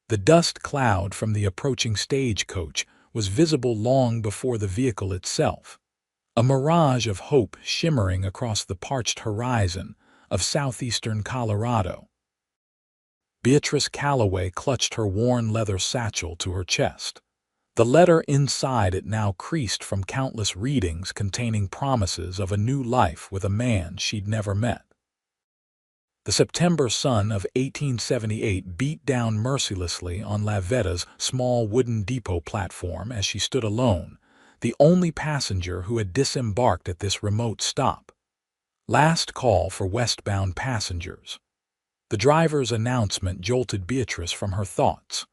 The dust cloud from the approaching stagecoach was visible long before the vehicle itself, a mirage of hope shimmering across the parched horizon of southeastern Colorado. Beatrice Calloway clutched her worn leather satchel to her chest. The letter inside it now creased from countless readings containing promises of a new life with a man she'd never met. The September sun of 1878 beat down mercilessly on Lavetta's small wooden depot platform as she stood alone, the only passenger who had disembarked at this remote stop. Last call for westbound passengers. The driver's announcement jolted Beatrice from her thoughts.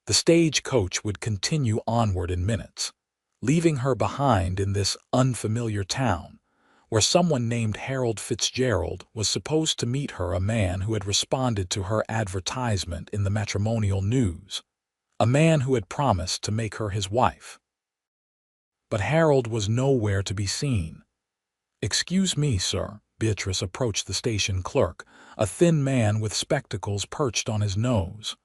The stagecoach would continue onward in minutes, leaving her behind in this unfamiliar town, where someone named Harold Fitzgerald was supposed to meet her, a man who had responded to her advertisement in the matrimonial news, a man who had promised to make her his wife. But Harold was nowhere to be seen. "Excuse me, sir." Beatrice approached the station clerk, a thin man with spectacles perched on his nose.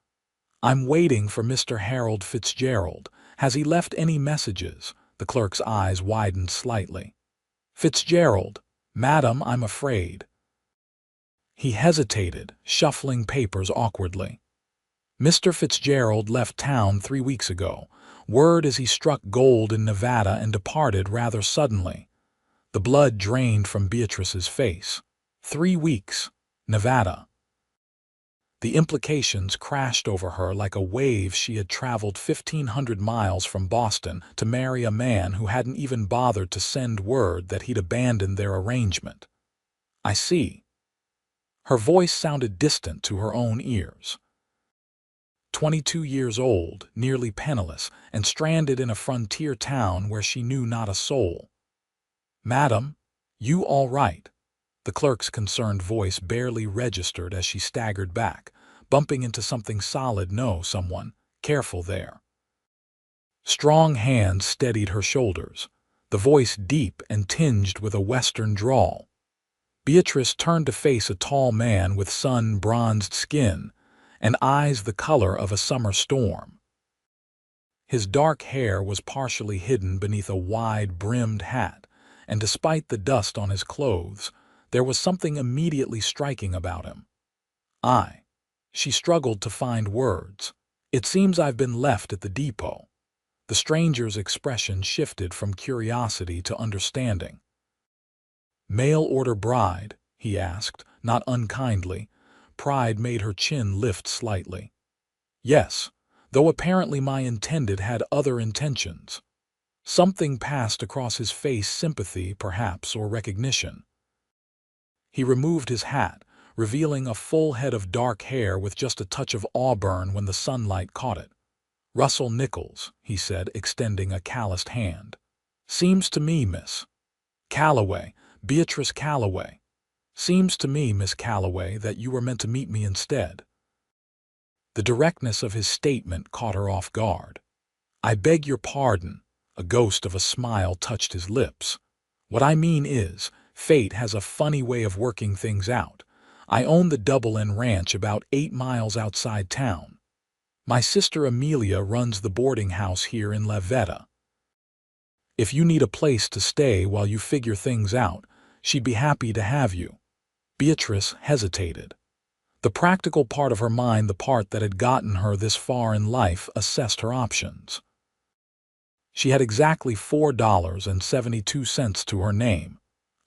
"I'm waiting for Mr. Harold Fitzgerald. Has he left any messages?" The clerk's eyes widened slightly. "Fitzgerald? Madam, I'm afraid." He hesitated, shuffling papers awkwardly. "Mr. Fitzgerald left town 3 weeks ago. Word is he struck gold in Nevada and departed rather suddenly." The blood drained from Beatrice's face. 3 weeks. Nevada. The implications crashed over her like a wave. She had traveled 1,500 miles from Boston to marry a man who hadn't even bothered to send word that he'd abandoned their arrangement. "I see." Her voice sounded distant to her own ears. 22 years old, nearly penniless, and stranded in a frontier town where she knew not a soul. "Madam, you all right?" The clerk's concerned voice barely registered as she staggered back, bumping into something solid. "No, someone. Careful there." Strong hands steadied her shoulders, the voice deep and tinged with a western drawl. Beatrice turned to face a tall man with sun-bronzed skin and eyes the color of a summer storm. His dark hair was partially hidden beneath a wide-brimmed hat, and despite the dust on his clothes, there was something immediately striking about him. She struggled to find words. "It seems I've been left at the depot." The stranger's expression shifted from curiosity to understanding. "Mail-order bride?" he asked, not unkindly. Pride made her chin lift slightly. "Yes, though apparently my intended had other intentions." Something passed across his face, sympathy, perhaps, or recognition. He removed his hat, revealing a full head of dark hair with just a touch of auburn when the sunlight caught it. "Russell Nichols," he said, extending a calloused hand. "Seems to me, Miss Calloway, Beatrice Calloway. Seems to me, Miss Calloway, that you were meant to meet me instead." The directness of his statement caught her off guard. "I beg your pardon." A ghost of a smile touched his lips. "What I mean is, fate has a funny way of working things out. I own the Double N Ranch about 8 miles outside town. My sister Amelia runs the boarding house here in Lavetta. If you need a place to stay while you figure things out, she'd be happy to have you." Beatrice hesitated. The practical part of her mind, the part that had gotten her this far in life, assessed her options. She had exactly $4.72 to her name,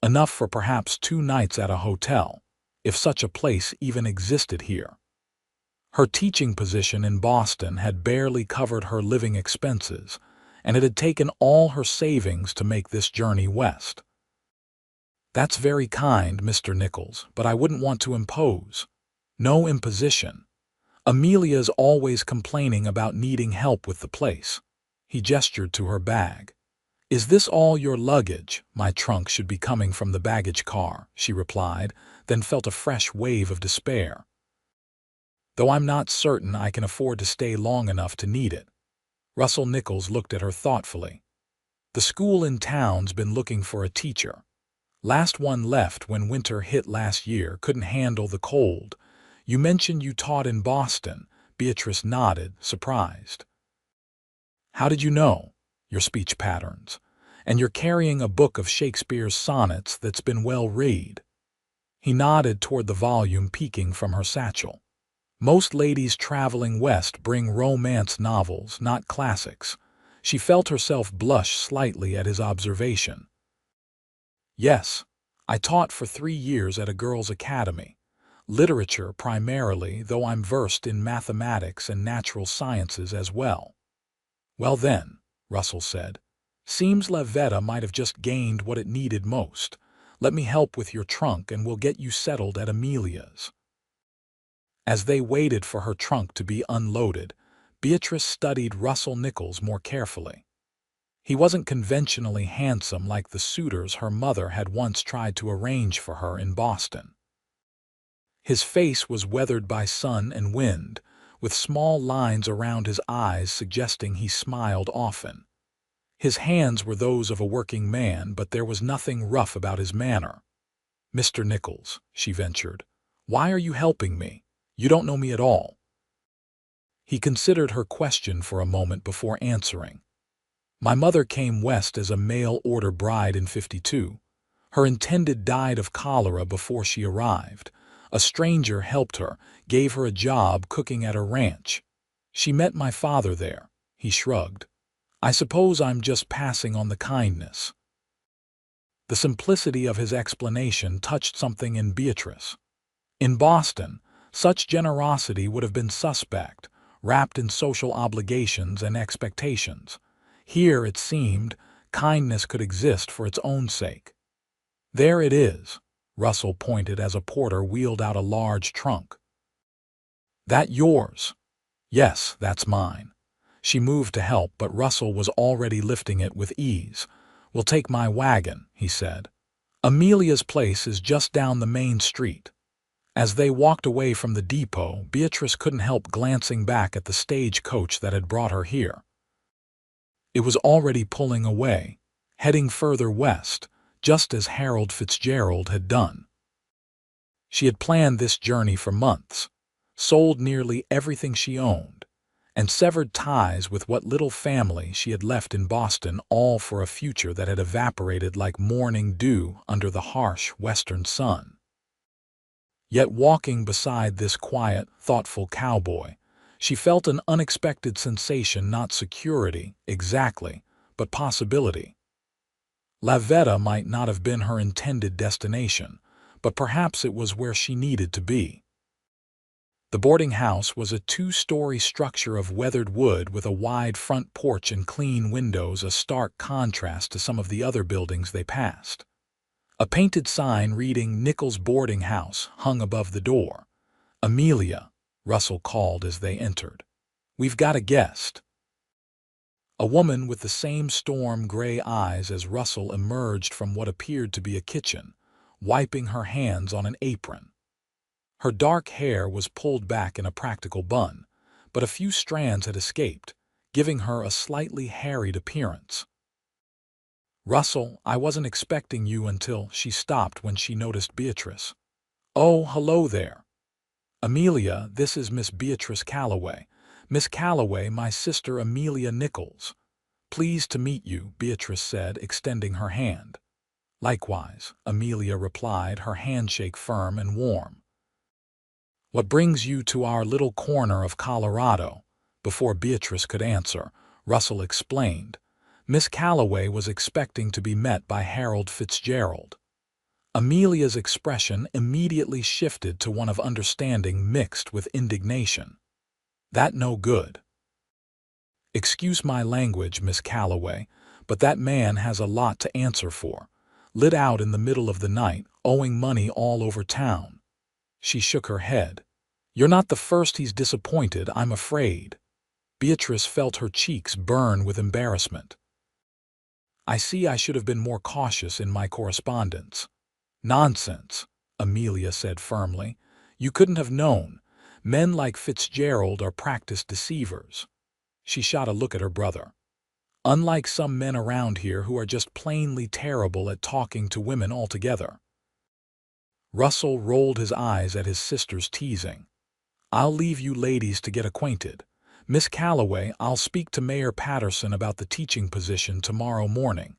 enough for perhaps 2 nights at a hotel, if such a place even existed here. Her teaching position in Boston had barely covered her living expenses, and it had taken all her savings to make this journey west. "That's very kind, Mr. Nichols, but I wouldn't want to impose." "No imposition. Amelia's always complaining about needing help with the place." He gestured to her bag. "Is this all your luggage?" "My trunk should be coming from the baggage car," she replied, then felt a fresh wave of despair. "Though I'm not certain I can afford to stay long enough to need it." Russell Nichols looked at her thoughtfully. "The school in town's been looking for a teacher. Last one left when winter hit last year, couldn't handle the cold. You mentioned you taught in Boston." Beatrice nodded, surprised. How did you know? Your speech patterns. And you're carrying a book of Shakespeare's sonnets that's been well read. He nodded toward the volume peeking from her satchel. Most ladies traveling west bring romance novels, not classics. She felt herself blush slightly at his observation. Yes, I taught for 3 years at a girls' academy. Literature primarily, though I'm versed in mathematics and natural sciences as well. Well then, Russell said, seems Lavetta might have just gained what it needed most. Let me help with your trunk and we'll get you settled at Amelia's. As they waited for her trunk to be unloaded, Beatrice studied Russell Nichols more carefully. He wasn't conventionally handsome like the suitors her mother had once tried to arrange for her in Boston. His face was weathered by sun and wind, with small lines around his eyes suggesting he smiled often. His hands were those of a working man, but there was nothing rough about his manner. "Mr. Nichols," she ventured, "why are you helping me? You don't know me at all." He considered her question for a moment before answering. "My mother came west as a mail-order bride in '52. Her intended died of cholera before she arrived. A stranger helped her, gave her a job cooking at a ranch. She met my father there." He shrugged. "I suppose I'm just passing on the kindness." The simplicity of his explanation touched something in Beatrice. In Boston, such generosity would have been suspect, wrapped in social obligations and expectations. Here, it seemed, kindness could exist for its own sake. "There it is," Russell pointed as a porter wheeled out a large trunk. "That yours?" "Yes, that's mine." She moved to help, but Russell was already lifting it with ease. "We'll take my wagon," he said. "Amelia's place is just down the main street." As they walked away from the depot, Beatrice couldn't help glancing back at the stagecoach that had brought her here. It was already pulling away, heading further west, just as Harold Fitzgerald had done. She had planned this journey for months, sold nearly everything she owned, and severed ties with what little family she had left in Boston, all for a future that had evaporated like morning dew under the harsh western sun. Yet walking beside this quiet, thoughtful cowboy, she felt an unexpected sensation, not security, exactly, but possibility. Lavetta might not have been her intended destination, but perhaps it was where she needed to be. The boarding house was a 2-story structure of weathered wood with a wide front porch and clean windows, a stark contrast to some of the other buildings they passed. A painted sign reading "Nichols Boarding House" hung above the door. "Amelia," Russell called as they entered. "We've got a guest." A woman with the same storm-gray eyes as Russell emerged from what appeared to be a kitchen, wiping her hands on an apron. Her dark hair was pulled back in a practical bun, but a few strands had escaped, giving her a slightly harried appearance. "Russell, I wasn't expecting you until..." She stopped when she noticed Beatrice. "Oh, hello there. Amelia, this is Miss Beatrice Calloway. Miss Calloway, my sister Amelia Nichols." "Pleased to meet you," Beatrice said, extending her hand. "Likewise," Amelia replied, her handshake firm and warm. "What brings you to our little corner of Colorado?" Before Beatrice could answer, Russell explained. Miss Calloway was expecting to be met by Harold Fitzgerald. Amelia's expression immediately shifted to one of understanding mixed with indignation. "That no good." "Excuse my language, Miss Calloway, but that man has a lot to answer for. Lit out in the middle of the night, owing money all over town." She shook her head. "You're not the first he's disappointed, I'm afraid." Beatrice felt her cheeks burn with embarrassment. "I see I should have been more cautious in my correspondence." "Nonsense," Amelia said firmly. "You couldn't have known. Men like Fitzgerald are practiced deceivers." She shot a look at her brother. "Unlike some men around here who are just plainly terrible at talking to women altogether." Russell rolled his eyes at his sister's teasing. I'll leave you ladies to get acquainted. Miss Calloway, I'll speak to Mayor Patterson about the teaching position tomorrow morning.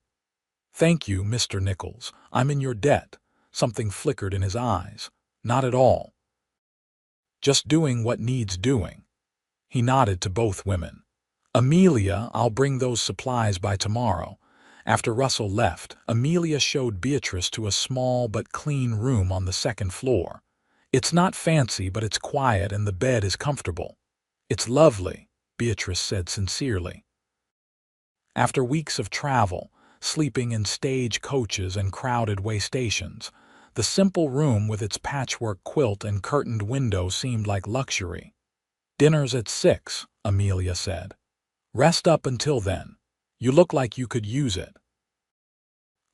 Thank you, Mr. Nichols. I'm in your debt. Something flickered in his eyes. Not at all. Just doing what needs doing. He nodded to both women. Amelia, I'll bring those supplies by tomorrow. After Russell left, Amelia showed Beatrice to a small but clean room on the second floor. It's not fancy, but it's quiet and the bed is comfortable. It's lovely, Beatrice said sincerely. After weeks of travel, sleeping in stage coaches and crowded way stations, the simple room with its patchwork quilt and curtained window seemed like luxury. Dinner's at 6, Amelia said. Rest up until then. You look like you could use it.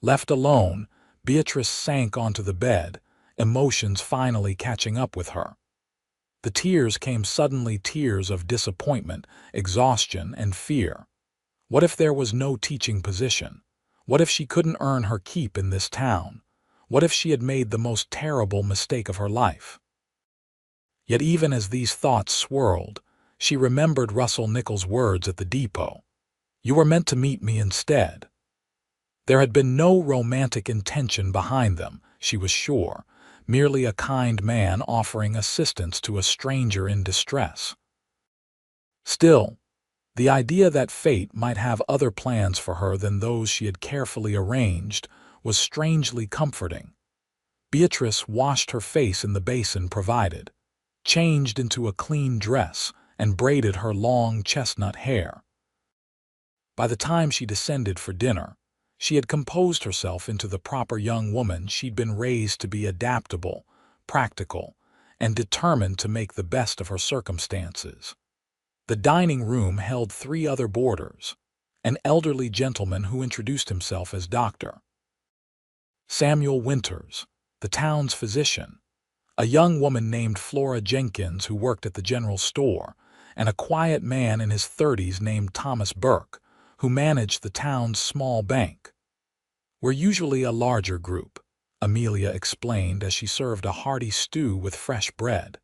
Left alone, Beatrice sank onto the bed, emotions finally catching up with her. The tears came suddenly, tears of disappointment, exhaustion, and fear. What if there was no teaching position? What if she couldn't earn her keep in this town? What if she had made the most terrible mistake of her life? Yet even as these thoughts swirled, she remembered Russell Nichols' words at the depot. You were meant to meet me instead. There had been no romantic intention behind them, she was sure, merely a kind man offering assistance to a stranger in distress. Still, the idea that fate might have other plans for her than those she had carefully arranged was strangely comforting. Beatrice washed her face in the basin provided, changed into a clean dress, and braided her long chestnut hair. By the time she descended for dinner, she had composed herself into the proper young woman she'd been raised to be, adaptable, practical, and determined to make the best of her circumstances. The dining room held 3 other boarders, an elderly gentleman who introduced himself as Dr. Samuel Winters, the town's physician, a young woman named Flora Jenkins who worked at the general store, and a quiet man in his 30s named Thomas Burke, who managed the town's small bank. We're usually a larger group, Amelia explained as she served a hearty stew with fresh bread.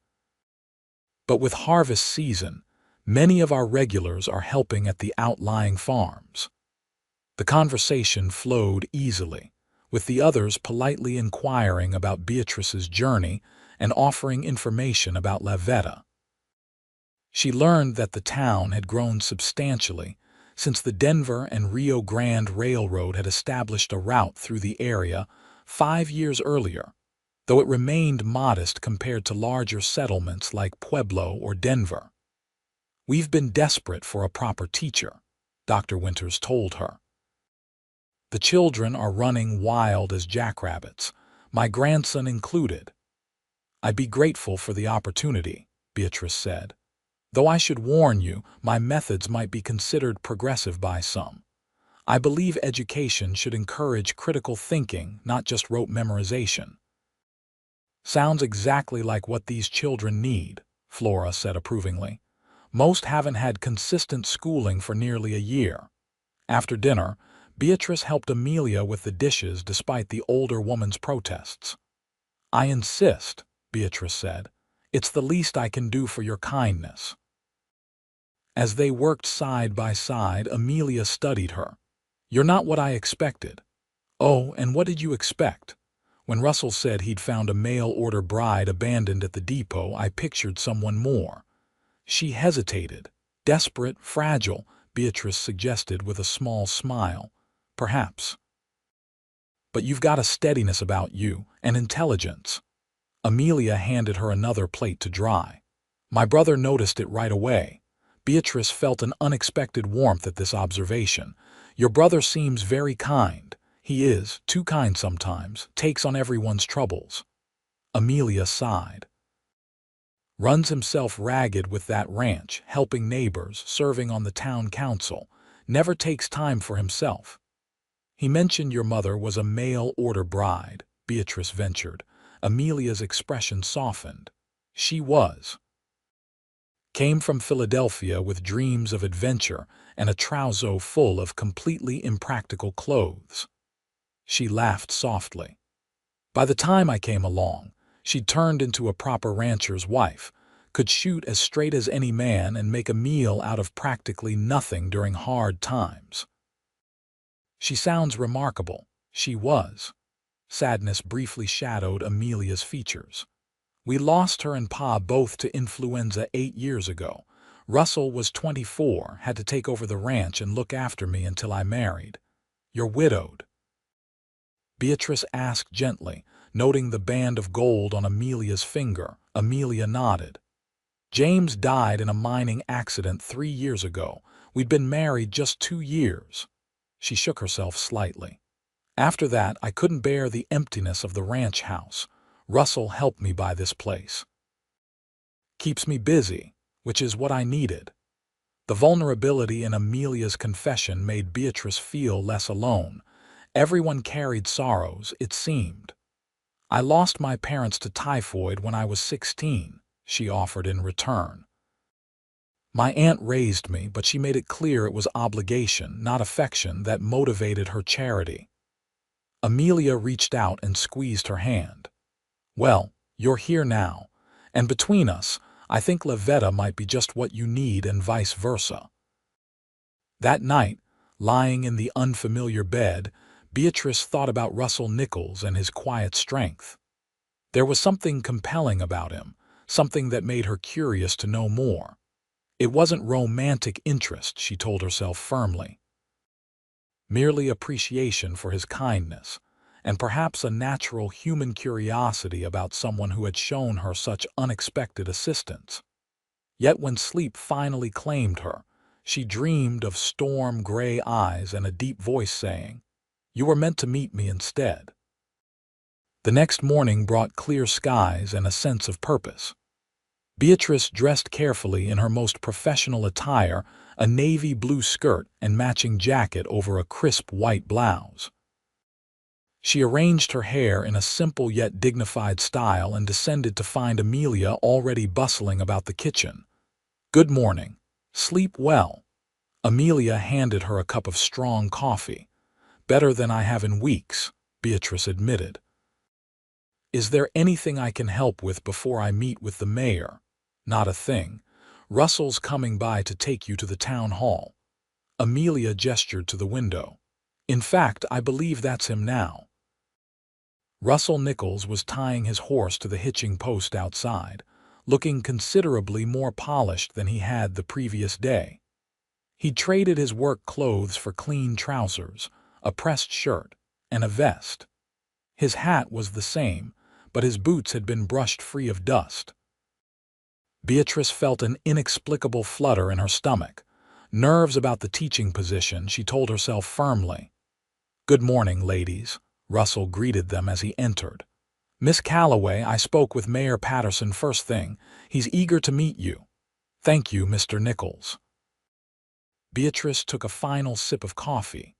But with harvest season, many of our regulars are helping at the outlying farms. The conversation flowed easily, with the others politely inquiring about Beatrice's journey and offering information about Lavetta. She learned that the town had grown substantially since the Denver and Rio Grande Railroad had established a route through the area 5 years earlier, though it remained modest compared to larger settlements like Pueblo or Denver. We've been desperate for a proper teacher, Dr. Winters told her. The children are running wild as jackrabbits, my grandson included. I'd be grateful for the opportunity, Beatrice said. Though I should warn you, my methods might be considered progressive by some. I believe education should encourage critical thinking, not just rote memorization. Sounds exactly like what these children need, Flora said approvingly. Most haven't had consistent schooling for nearly a year. After dinner, Beatrice helped Amelia with the dishes despite the older woman's protests. I insist, Beatrice said. It's the least I can do for your kindness. As they worked side by side, Amelia studied her. You're not what I expected. Oh, and what did you expect? When Russell said he'd found a mail-order bride abandoned at the depot, I pictured someone more. She hesitated. Desperate, fragile, Beatrice suggested with a small smile. Perhaps. But you've got a steadiness about you, and intelligence. Amelia handed her another plate to dry. My brother noticed it right away. Beatrice felt an unexpected warmth at this observation. Your brother seems very kind. He is, too kind sometimes, takes on everyone's troubles. Amelia sighed. Runs himself ragged with that ranch, helping neighbors, serving on the town council. Never takes time for himself. He mentioned your mother was a mail-order bride, Beatrice ventured. Amelia's expression softened. She was. Came from Philadelphia with dreams of adventure and a trousseau full of completely impractical clothes. She laughed softly. By the time I came along, she'd turned into a proper rancher's wife, could shoot as straight as any man and make a meal out of practically nothing during hard times. She sounds remarkable. She was. Sadness briefly shadowed Amelia's features. We lost her and Pa both to influenza 8 years ago. Russell was 24, had to take over the ranch and look after me until I married. You're widowed? Beatrice asked gently, noting the band of gold on Amelia's finger. Amelia nodded. James died in a mining accident 3 years ago. We'd been married just 2 years. She shook herself slightly. After that, I couldn't bear the emptiness of the ranch house. Russell helped me buy this place. Keeps me busy, which is what I needed. The vulnerability in Amelia's confession made Beatrice feel less alone. Everyone carried sorrows, it seemed. I lost my parents to typhoid when I was 16, she offered in return. My aunt raised me, but she made it clear it was obligation, not affection, that motivated her charity. Amelia reached out and squeezed her hand. Well, you're here now, and between us, I think Lavetta might be just what you need and vice versa. That night, lying in the unfamiliar bed, Beatrice thought about Russell Nichols and his quiet strength. There was something compelling about him, something that made her curious to know more. It wasn't romantic interest, she told herself firmly. Merely appreciation for his kindness, and perhaps a natural human curiosity about someone who had shown her such unexpected assistance. Yet when sleep finally claimed her, she dreamed of storm-gray eyes and a deep voice saying, "You were meant to meet me instead." The next morning brought clear skies and a sense of purpose. Beatrice dressed carefully in her most professional attire, a navy blue skirt and matching jacket over a crisp white blouse. She arranged her hair in a simple yet dignified style and descended to find Amelia already bustling about the kitchen. "Good morning. Sleep well." Amelia handed her a cup of strong coffee. "Better than I have in weeks," Beatrice admitted. "Is there anything I can help with before I meet with the mayor?" "Not a thing. Russell's coming by to take you to the town hall." Amelia gestured to the window. "In fact, I believe that's him now." Russell Nichols was tying his horse to the hitching post outside, looking considerably more polished than he had the previous day. He'd traded his work clothes for clean trousers, a pressed shirt, and a vest. His hat was the same, but his boots had been brushed free of dust. Beatrice felt an inexplicable flutter in her stomach. Nerves about the teaching position, she told herself firmly. "Good morning, ladies," Russell greeted them as he entered. "Miss Calloway, I spoke with Mayor Patterson first thing. He's eager to meet you." "Thank you, Mr. Nichols." Beatrice took a final sip of coffee.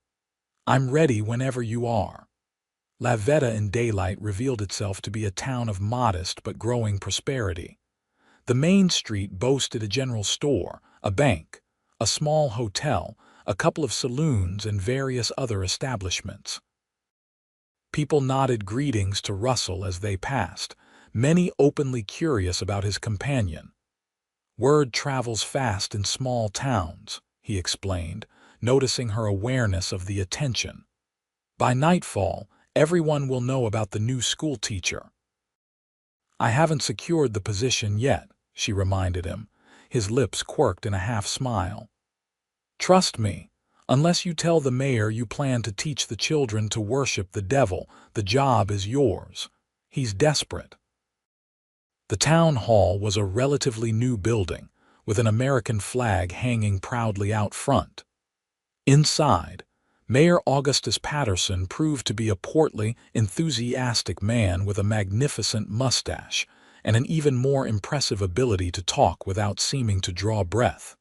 "I'm ready whenever you are." Lavetta in daylight revealed itself to be a town of modest but growing prosperity. The main street boasted a general store, a bank, a small hotel, a couple of saloons, and various other establishments. People nodded greetings to Russell as they passed, many openly curious about his companion. "Word travels fast in small towns," he explained, noticing her awareness of the attention. "By nightfall, everyone will know about the new school teacher." "I haven't secured the position yet," she reminded him, his lips quirked in a half-smile. "Trust me, unless you tell the mayor you plan to teach the children to worship the devil, the job is yours. He's desperate." The town hall was a relatively new building, with an American flag hanging proudly out front. Inside, Mayor Augustus Patterson proved to be a portly, enthusiastic man with a magnificent mustache and an even more impressive ability to talk without seeming to draw breath.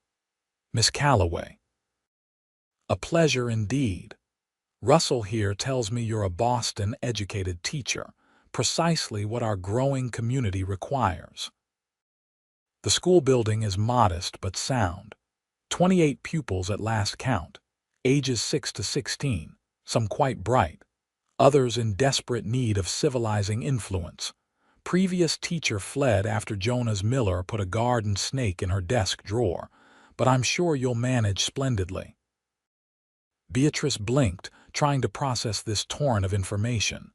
"Miss Calloway." "A pleasure indeed. Russell here tells me you're a Boston-educated teacher, precisely what our growing community requires." The school building is modest but sound. 28 pupils at last count, ages 6 to 16, some quite bright, others in desperate need of civilizing influence. Previous teacher fled after Jonah's Miller put a garden snake in her desk drawer, but I'm sure you'll manage splendidly. Beatrice blinked, trying to process this torrent of information.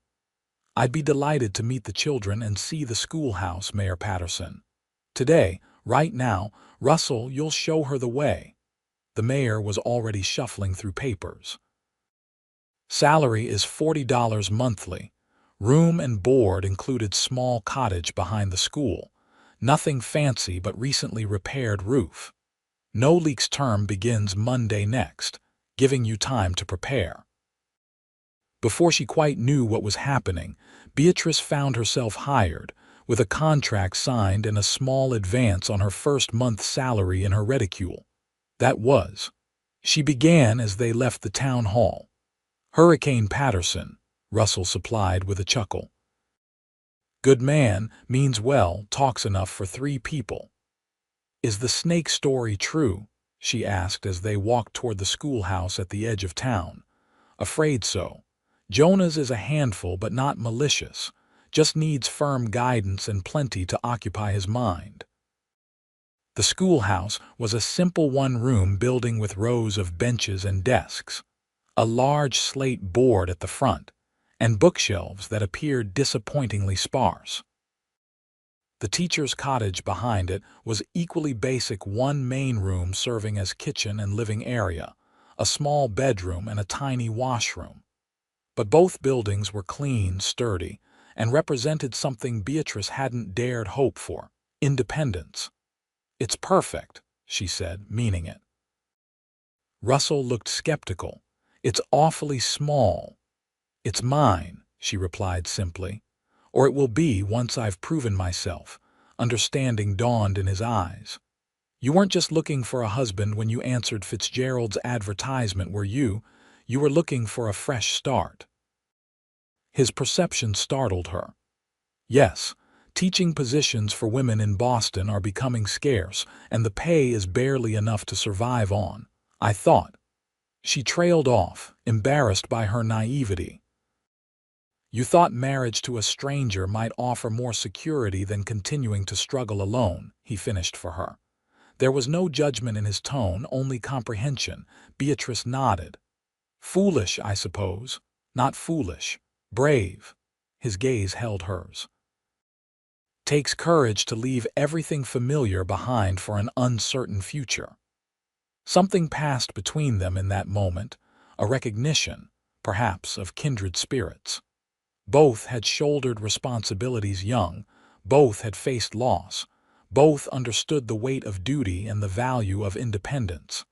I'd be delighted to meet the children and see the schoolhouse, Mayor Patterson. Today, right now, Russell, you'll show her the way. The mayor was already shuffling through papers. Salary is $40 monthly. Room and board included small cottage behind the school. Nothing fancy but recently repaired roof. No leaks term begins Monday next, giving you time to prepare. Before she quite knew what was happening, Beatrice found herself hired, with a contract signed and a small advance on her first month's salary in her reticule. That was. She began as they left the town hall. Hurricane Patterson, Russell supplied with a chuckle. Good man, means well, talks enough for 3 people. Is the snake story true? She asked as they walked toward the schoolhouse at the edge of town. Afraid so. Jonah's is a handful but not malicious, just needs firm guidance and plenty to occupy his mind. The schoolhouse was a simple one-room building with rows of benches and desks, a large slate board at the front, and bookshelves that appeared disappointingly sparse. The teacher's cottage behind it was equally basic, one main room serving as kitchen and living area, a small bedroom and a tiny washroom. But both buildings were clean, sturdy, and represented something Beatrice hadn't dared hope for: independence. It's perfect, she said, meaning it. Russell looked skeptical. It's awfully small. It's mine, she replied simply. Or it will be once I've proven myself. Understanding dawned in his eyes. You weren't just looking for a husband when you answered Fitzgerald's advertisement, were you? You were looking for a fresh start. His perception startled her. Yes, teaching positions for women in Boston are becoming scarce, and the pay is barely enough to survive on, I thought. She trailed off, embarrassed by her naivety. You thought marriage to a stranger might offer more security than continuing to struggle alone, he finished for her. There was no judgment in his tone, only comprehension. Beatrice nodded. Foolish, I suppose. Not foolish. Brave. His gaze held hers. Takes courage to leave everything familiar behind for an uncertain future. Something passed between them in that moment, a recognition, perhaps, of kindred spirits. Both had shouldered responsibilities young, both had faced loss, both understood the weight of duty and the value of independence.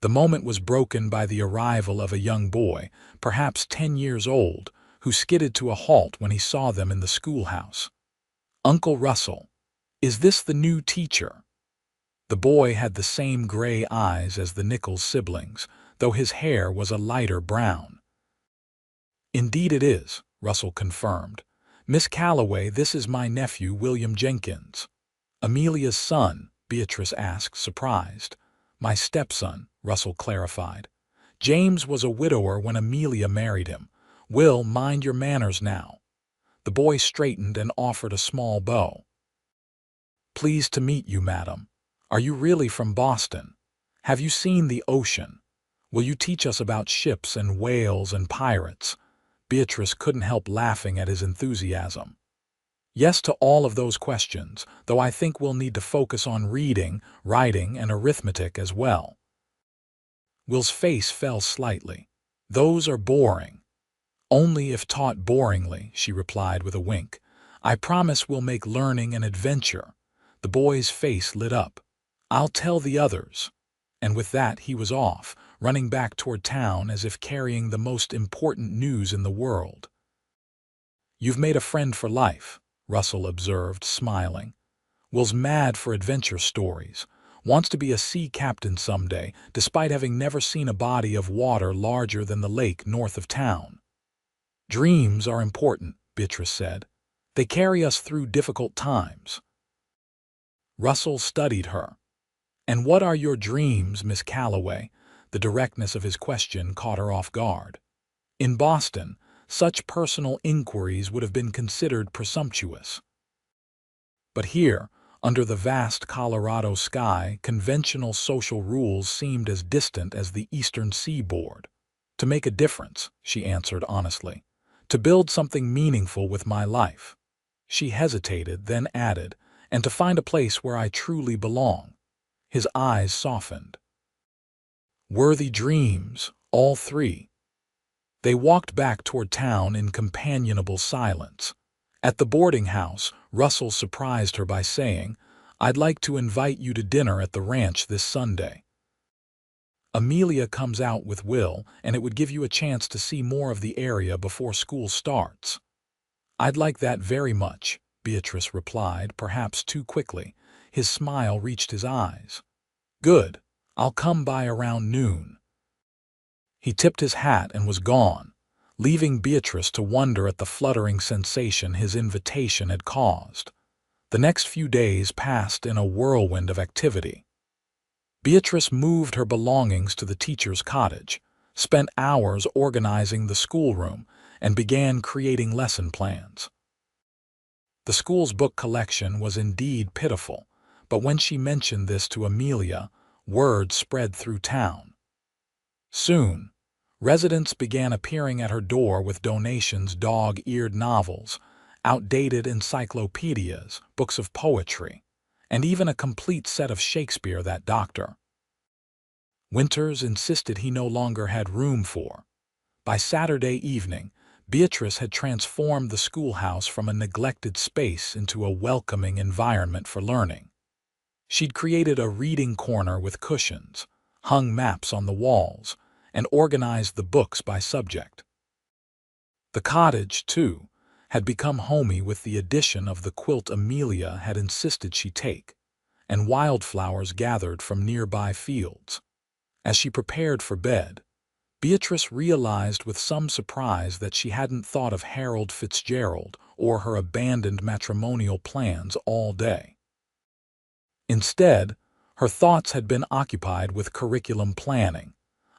The moment was broken by the arrival of a young boy, perhaps 10 years old, who skidded to a halt when he saw them in the schoolhouse. Uncle Russell, is this the new teacher? The boy had the same gray eyes as the Nichols siblings, though his hair was a lighter brown. Indeed it is, Russell confirmed. Miss Calloway, this is my nephew, William Jenkins. Amelia's son, Beatrice asked, surprised. My stepson, Russell clarified. James was a widower when Amelia married him. Will, mind your manners now. The boy straightened and offered a small bow. Pleased to meet you, madam. Are you really from Boston? Have you seen the ocean? Will you teach us about ships and whales and pirates? Beatrice couldn't help laughing at his enthusiasm. Yes to all of those questions, though I think we'll need to focus on reading, writing, and arithmetic as well. Will's face fell slightly. Those are boring. Only if taught boringly, she replied with a wink. I promise we'll make learning an adventure. The boy's face lit up. I'll tell the others. And with that he was off, running back toward town as if carrying the most important news in the world. You've made a friend for life, Russell observed, smiling. Will's mad for adventure stories. Wants to be a sea captain someday, despite having never seen a body of water larger than the lake north of town. Dreams are important, Beatrice said. They carry us through difficult times. Russell studied her. And what are your dreams, Miss Calloway? The directness of his question caught her off guard. In Boston, such personal inquiries would have been considered presumptuous. But here, under the vast Colorado sky, conventional social rules seemed as distant as the eastern seaboard. To make a difference, she answered honestly. To build something meaningful with my life. She hesitated, then added, and to find a place where I truly belong. His eyes softened. Worthy dreams, all three. They walked back toward town in companionable silence. At the boarding house, Russell surprised her by saying, "I'd like to invite you to dinner at the ranch this Sunday. Amelia comes out with Will, and it would give you a chance to see more of the area before school starts." "I'd like that very much," Beatrice replied, perhaps too quickly. His smile reached his eyes. "Good. I'll come by around noon." He tipped his hat and was gone, leaving Beatrice to wonder at the fluttering sensation his invitation had caused. The next few days passed in a whirlwind of activity. Beatrice moved her belongings to the teacher's cottage, spent hours organizing the schoolroom, and began creating lesson plans. The school's book collection was indeed pitiful, but when she mentioned this to Amelia, word spread through town. Soon, residents began appearing at her door with donations: dog-eared novels, outdated encyclopedias, books of poetry, and even a complete set of Shakespeare that Dr. Winters insisted he no longer had room for. By Saturday evening, Beatrice had transformed the schoolhouse from a neglected space into a welcoming environment for learning. She'd created a reading corner with cushions, hung maps on the walls, and organized the books by subject. The cottage, too, had become homey with the addition of the quilt Amelia had insisted she take, and wildflowers gathered from nearby fields. As she prepared for bed, Beatrice realized with some surprise that she hadn't thought of Harold Fitzgerald or her abandoned matrimonial plans all day. Instead, her thoughts had been occupied with curriculum planning,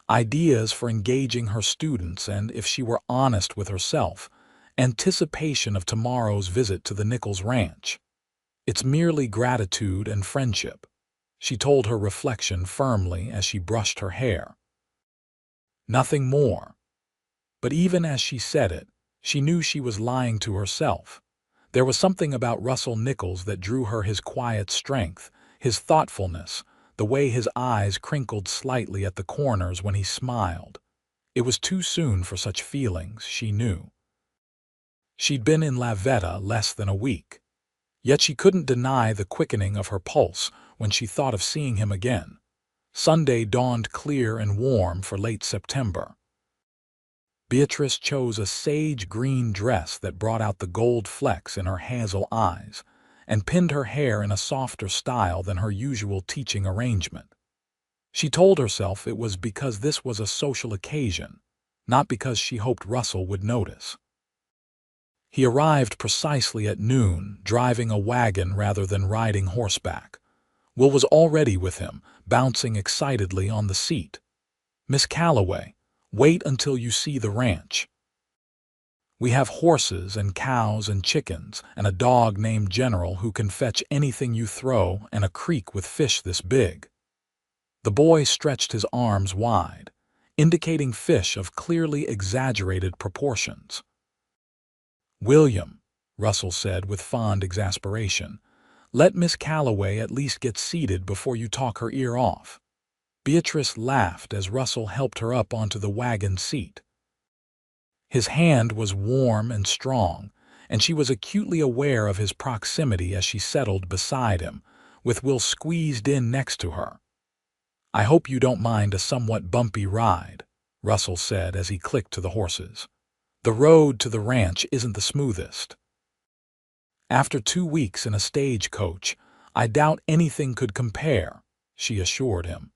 ideas for engaging her students, and, if she were honest with herself, anticipation of tomorrow's visit to the Nichols Ranch. "It's merely gratitude and friendship," she told her reflection firmly as she brushed her hair. "Nothing more." But even as she said it, she knew she was lying to herself. There was something about Russell Nichols that drew her: his quiet strength, his thoughtfulness, the way his eyes crinkled slightly at the corners when he smiled. It was too soon for such feelings, she knew. She'd been in La Veta less than a week, yet she couldn't deny the quickening of her pulse when she thought of seeing him again. Sunday dawned clear and warm for late September. Beatrice chose a sage-green dress that brought out the gold flecks in her hazel eyes, and pinned her hair in a softer style than her usual teaching arrangement. She told herself it was because this was a social occasion, not because she hoped Russell would notice. He arrived precisely at noon, driving a wagon rather than riding horseback. Will was already with him, bouncing excitedly on the seat. "Miss Calloway, wait until you see the ranch. We have horses and cows and chickens, and a dog named General who can fetch anything you throw, and a creek with fish this big." The boy stretched his arms wide, indicating fish of clearly exaggerated proportions. "William," Russell said with fond exasperation, "let Miss Calloway at least get seated before you talk her ear off." Beatrice laughed as Russell helped her up onto the wagon seat. His hand was warm and strong, and she was acutely aware of his proximity as she settled beside him, with Will squeezed in next to her. "I hope you don't mind a somewhat bumpy ride," Russell said as he clicked to the horses. "The road to the ranch isn't the smoothest." "After 2 weeks in a stagecoach, I doubt anything could compare," she assured him.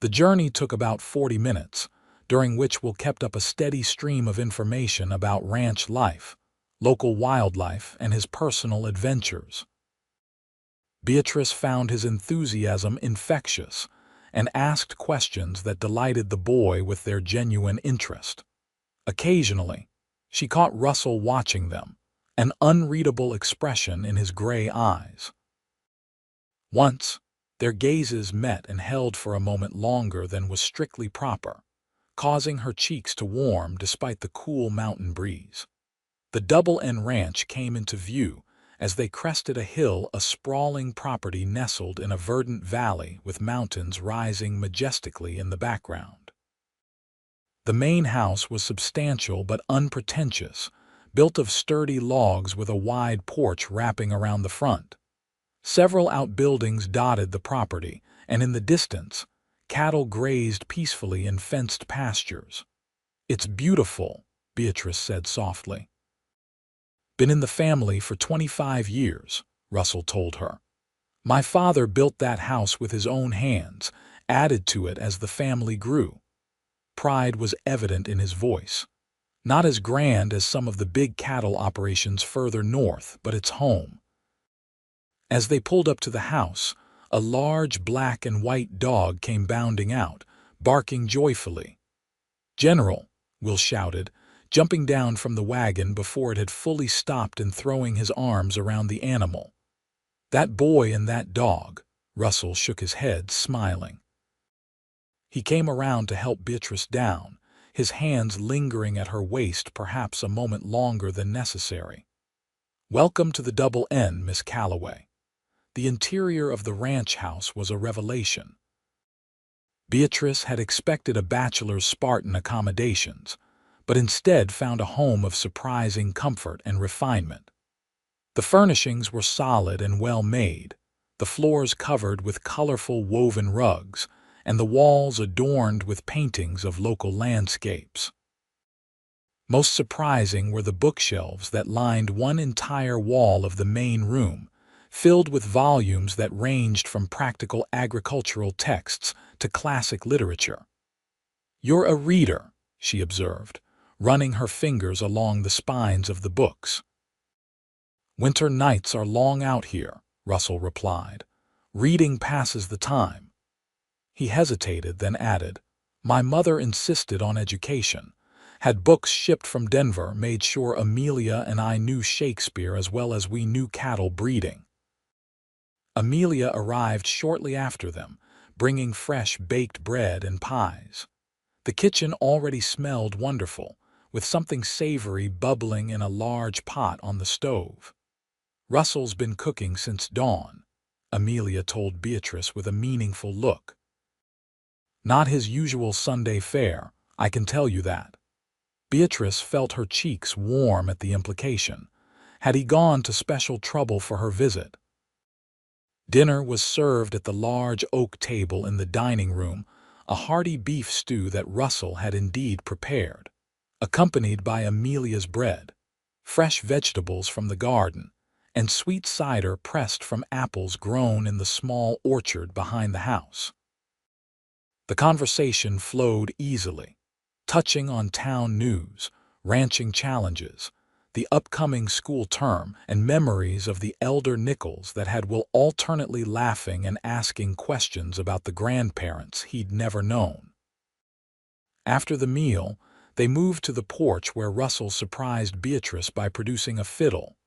The journey took about 40 minutes, during which Will kept up a steady stream of information about ranch life, local wildlife, and his personal adventures. Beatrice found his enthusiasm infectious and asked questions that delighted the boy with their genuine interest. Occasionally, She caught Russell watching them, an unreadable expression in his gray eyes. Once, their gazes met and held for a moment longer than was strictly proper, causing her cheeks to warm despite the cool mountain breeze. The Double N Ranch came into view as they crested a hill, a sprawling property nestled in a verdant valley with mountains rising majestically in the background. The main house was substantial but unpretentious, built of sturdy logs with a wide porch wrapping around the front. Several outbuildings dotted the property, and in the distance, cattle grazed peacefully in fenced pastures. "It's beautiful," Beatrice said softly. "Been in the family for 25 years, Russell told her. "My father built that house with his own hands, added to it as the family grew." Pride was evident in his voice. "Not as grand as some of the big cattle operations further north, but it's home." As they pulled up to the house, a large black and white dog came bounding out, barking joyfully. "General," Will shouted, jumping down from the wagon before it had fully stopped and throwing his arms around the animal. "That boy and that dog," Russell shook his head, smiling. He came around to help Beatrice down, his hands lingering at her waist perhaps a moment longer than necessary. "Welcome to the Double N, Miss Calloway." The interior of the ranch house was a revelation. Beatrice had expected a bachelor's Spartan accommodations, but instead found a home of surprising comfort and refinement. The furnishings were solid and well made, the floors covered with colorful woven rugs, and the walls adorned with paintings of local landscapes. Most surprising were the bookshelves that lined one entire wall of the main room, filled with volumes that ranged from practical agricultural texts to classic literature. "You're a reader," she observed, running her fingers along the spines of the books. "Winter nights are long out here," Russell replied. "Reading passes the time." He hesitated, then added, "My mother insisted on education, had books shipped from Denver, made sure Amelia and I knew Shakespeare as well as we knew cattle breeding." Amelia arrived shortly after them, bringing fresh baked bread and pies. The kitchen already smelled wonderful, with something savory bubbling in a large pot on the stove. "Russell's been cooking since dawn," Amelia told Beatrice with a meaningful look. "Not his usual Sunday fare, I can tell you that." Beatrice felt her cheeks warm at the implication. Had he gone to special trouble for her visit? Dinner was served at the large oak table in the dining room, a hearty beef stew that Russell had indeed prepared, accompanied by Amelia's bread, fresh vegetables from the garden, and sweet cider pressed from apples grown in the small orchard behind the house. The conversation flowed easily, touching on town news, ranching challenges, the upcoming school term, and memories of the elder Nichols that had Will alternately laughing and asking questions about the grandparents he'd never known. After the meal, they moved to the porch where Russell surprised Beatrice by producing a fiddle.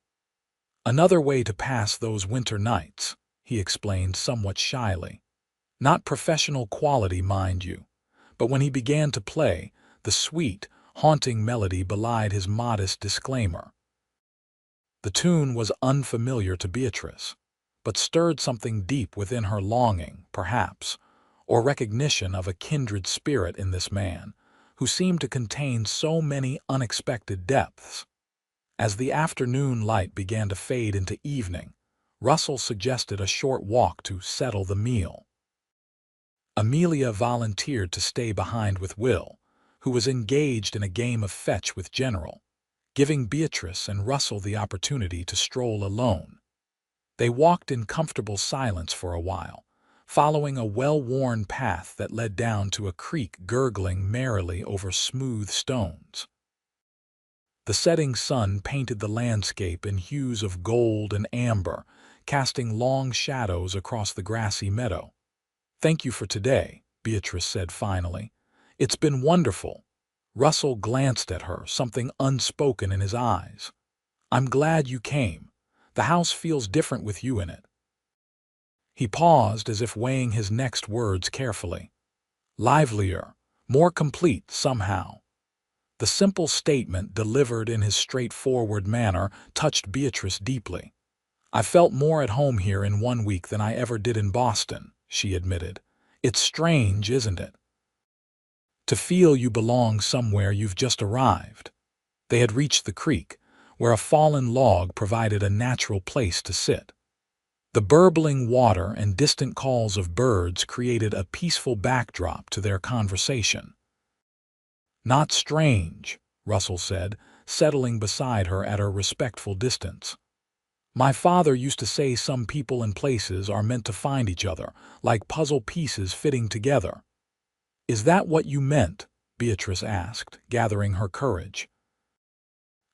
"Another way to pass those winter nights," he explained somewhat shyly. "Not professional quality, mind you, but when he began to play, the sweet, haunting melody belied his modest disclaimer." The tune was unfamiliar to Beatrice, but stirred something deep within her, longing, perhaps, or recognition of a kindred spirit in this man, who seemed to contain so many unexpected depths. As the afternoon light began to fade into evening, Russell suggested a short walk to settle the meal. Amelia volunteered to stay behind with Will, who was engaged in a game of fetch with General, giving Beatrice and Russell the opportunity to stroll alone. They walked in comfortable silence for a while, following a well-worn path that led down to a creek gurgling merrily over smooth stones. The setting sun painted the landscape in hues of gold and amber, casting long shadows across the grassy meadow. "Thank you for today," Beatrice said finally. "It's been wonderful." Russell glanced at her, something unspoken in his eyes. "I'm glad you came. The house feels different with you in it." He paused as if weighing his next words carefully. "Livelier, more complete somehow." The simple statement, delivered in his straightforward manner, touched Beatrice deeply. "I felt more at home here in 1 week than I ever did in Boston," she admitted. "It's strange, isn't it? To feel you belong somewhere you've just arrived." They had reached the creek, where a fallen log provided a natural place to sit. The burbling water and distant calls of birds created a peaceful backdrop to their conversation. "Not strange," Russell said, settling beside her at a respectful distance. "My father used to say some people and places are meant to find each other, like puzzle pieces fitting together." "Is that what you meant?" Beatrice asked, gathering her courage.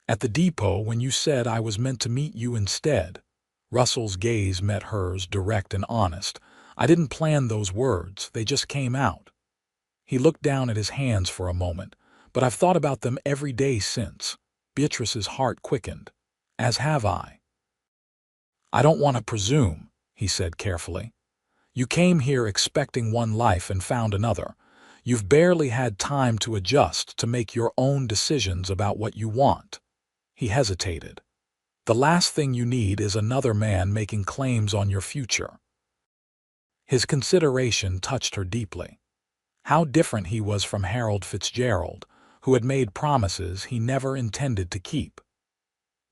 "At the depot, when you said I was meant to meet you instead." Russell's gaze met hers, direct and honest. "I didn't plan those words, they just came out." He looked down at his hands for a moment. "But I've thought about them every day since." Beatrice's heart quickened. "As have I." "I don't want to presume," he said carefully. "You came here expecting one life and found another. You've barely had time to adjust, to make your own decisions about what you want." He hesitated. "The last thing you need is another man making claims on your future." His consideration touched her deeply. How different he was from Harold Fitzgerald, who had made promises he never intended to keep.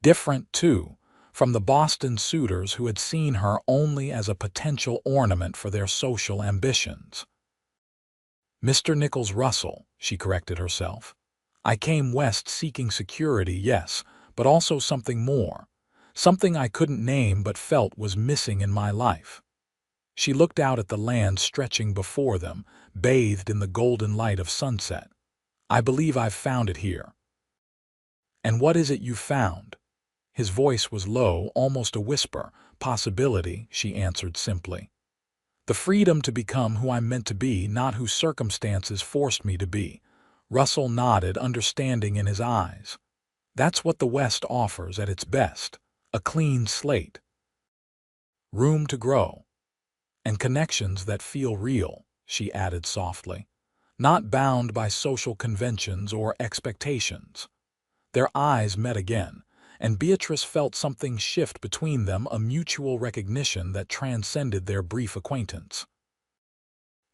Different, too, from the Boston suitors who had seen her only as a potential ornament for their social ambitions. "Mr. Nichols Russell," she corrected herself. "I came west seeking security, yes, but also something more. Something I couldn't name but felt was missing in my life." She looked out at the land stretching before them, bathed in the golden light of sunset. "I believe I've found it here." "And what is it you found?" His voice was low, almost a whisper. "Possibility," she answered simply. "The freedom to become who I'm meant to be, not who circumstances forced me to be." Russell nodded, understanding in his eyes. "That's what the West offers at its best. A clean slate. Room to grow. And connections that feel real," she added softly. "Not bound by social conventions or expectations." Their eyes met again, and Beatrice felt something shift between them, a mutual recognition that transcended their brief acquaintance.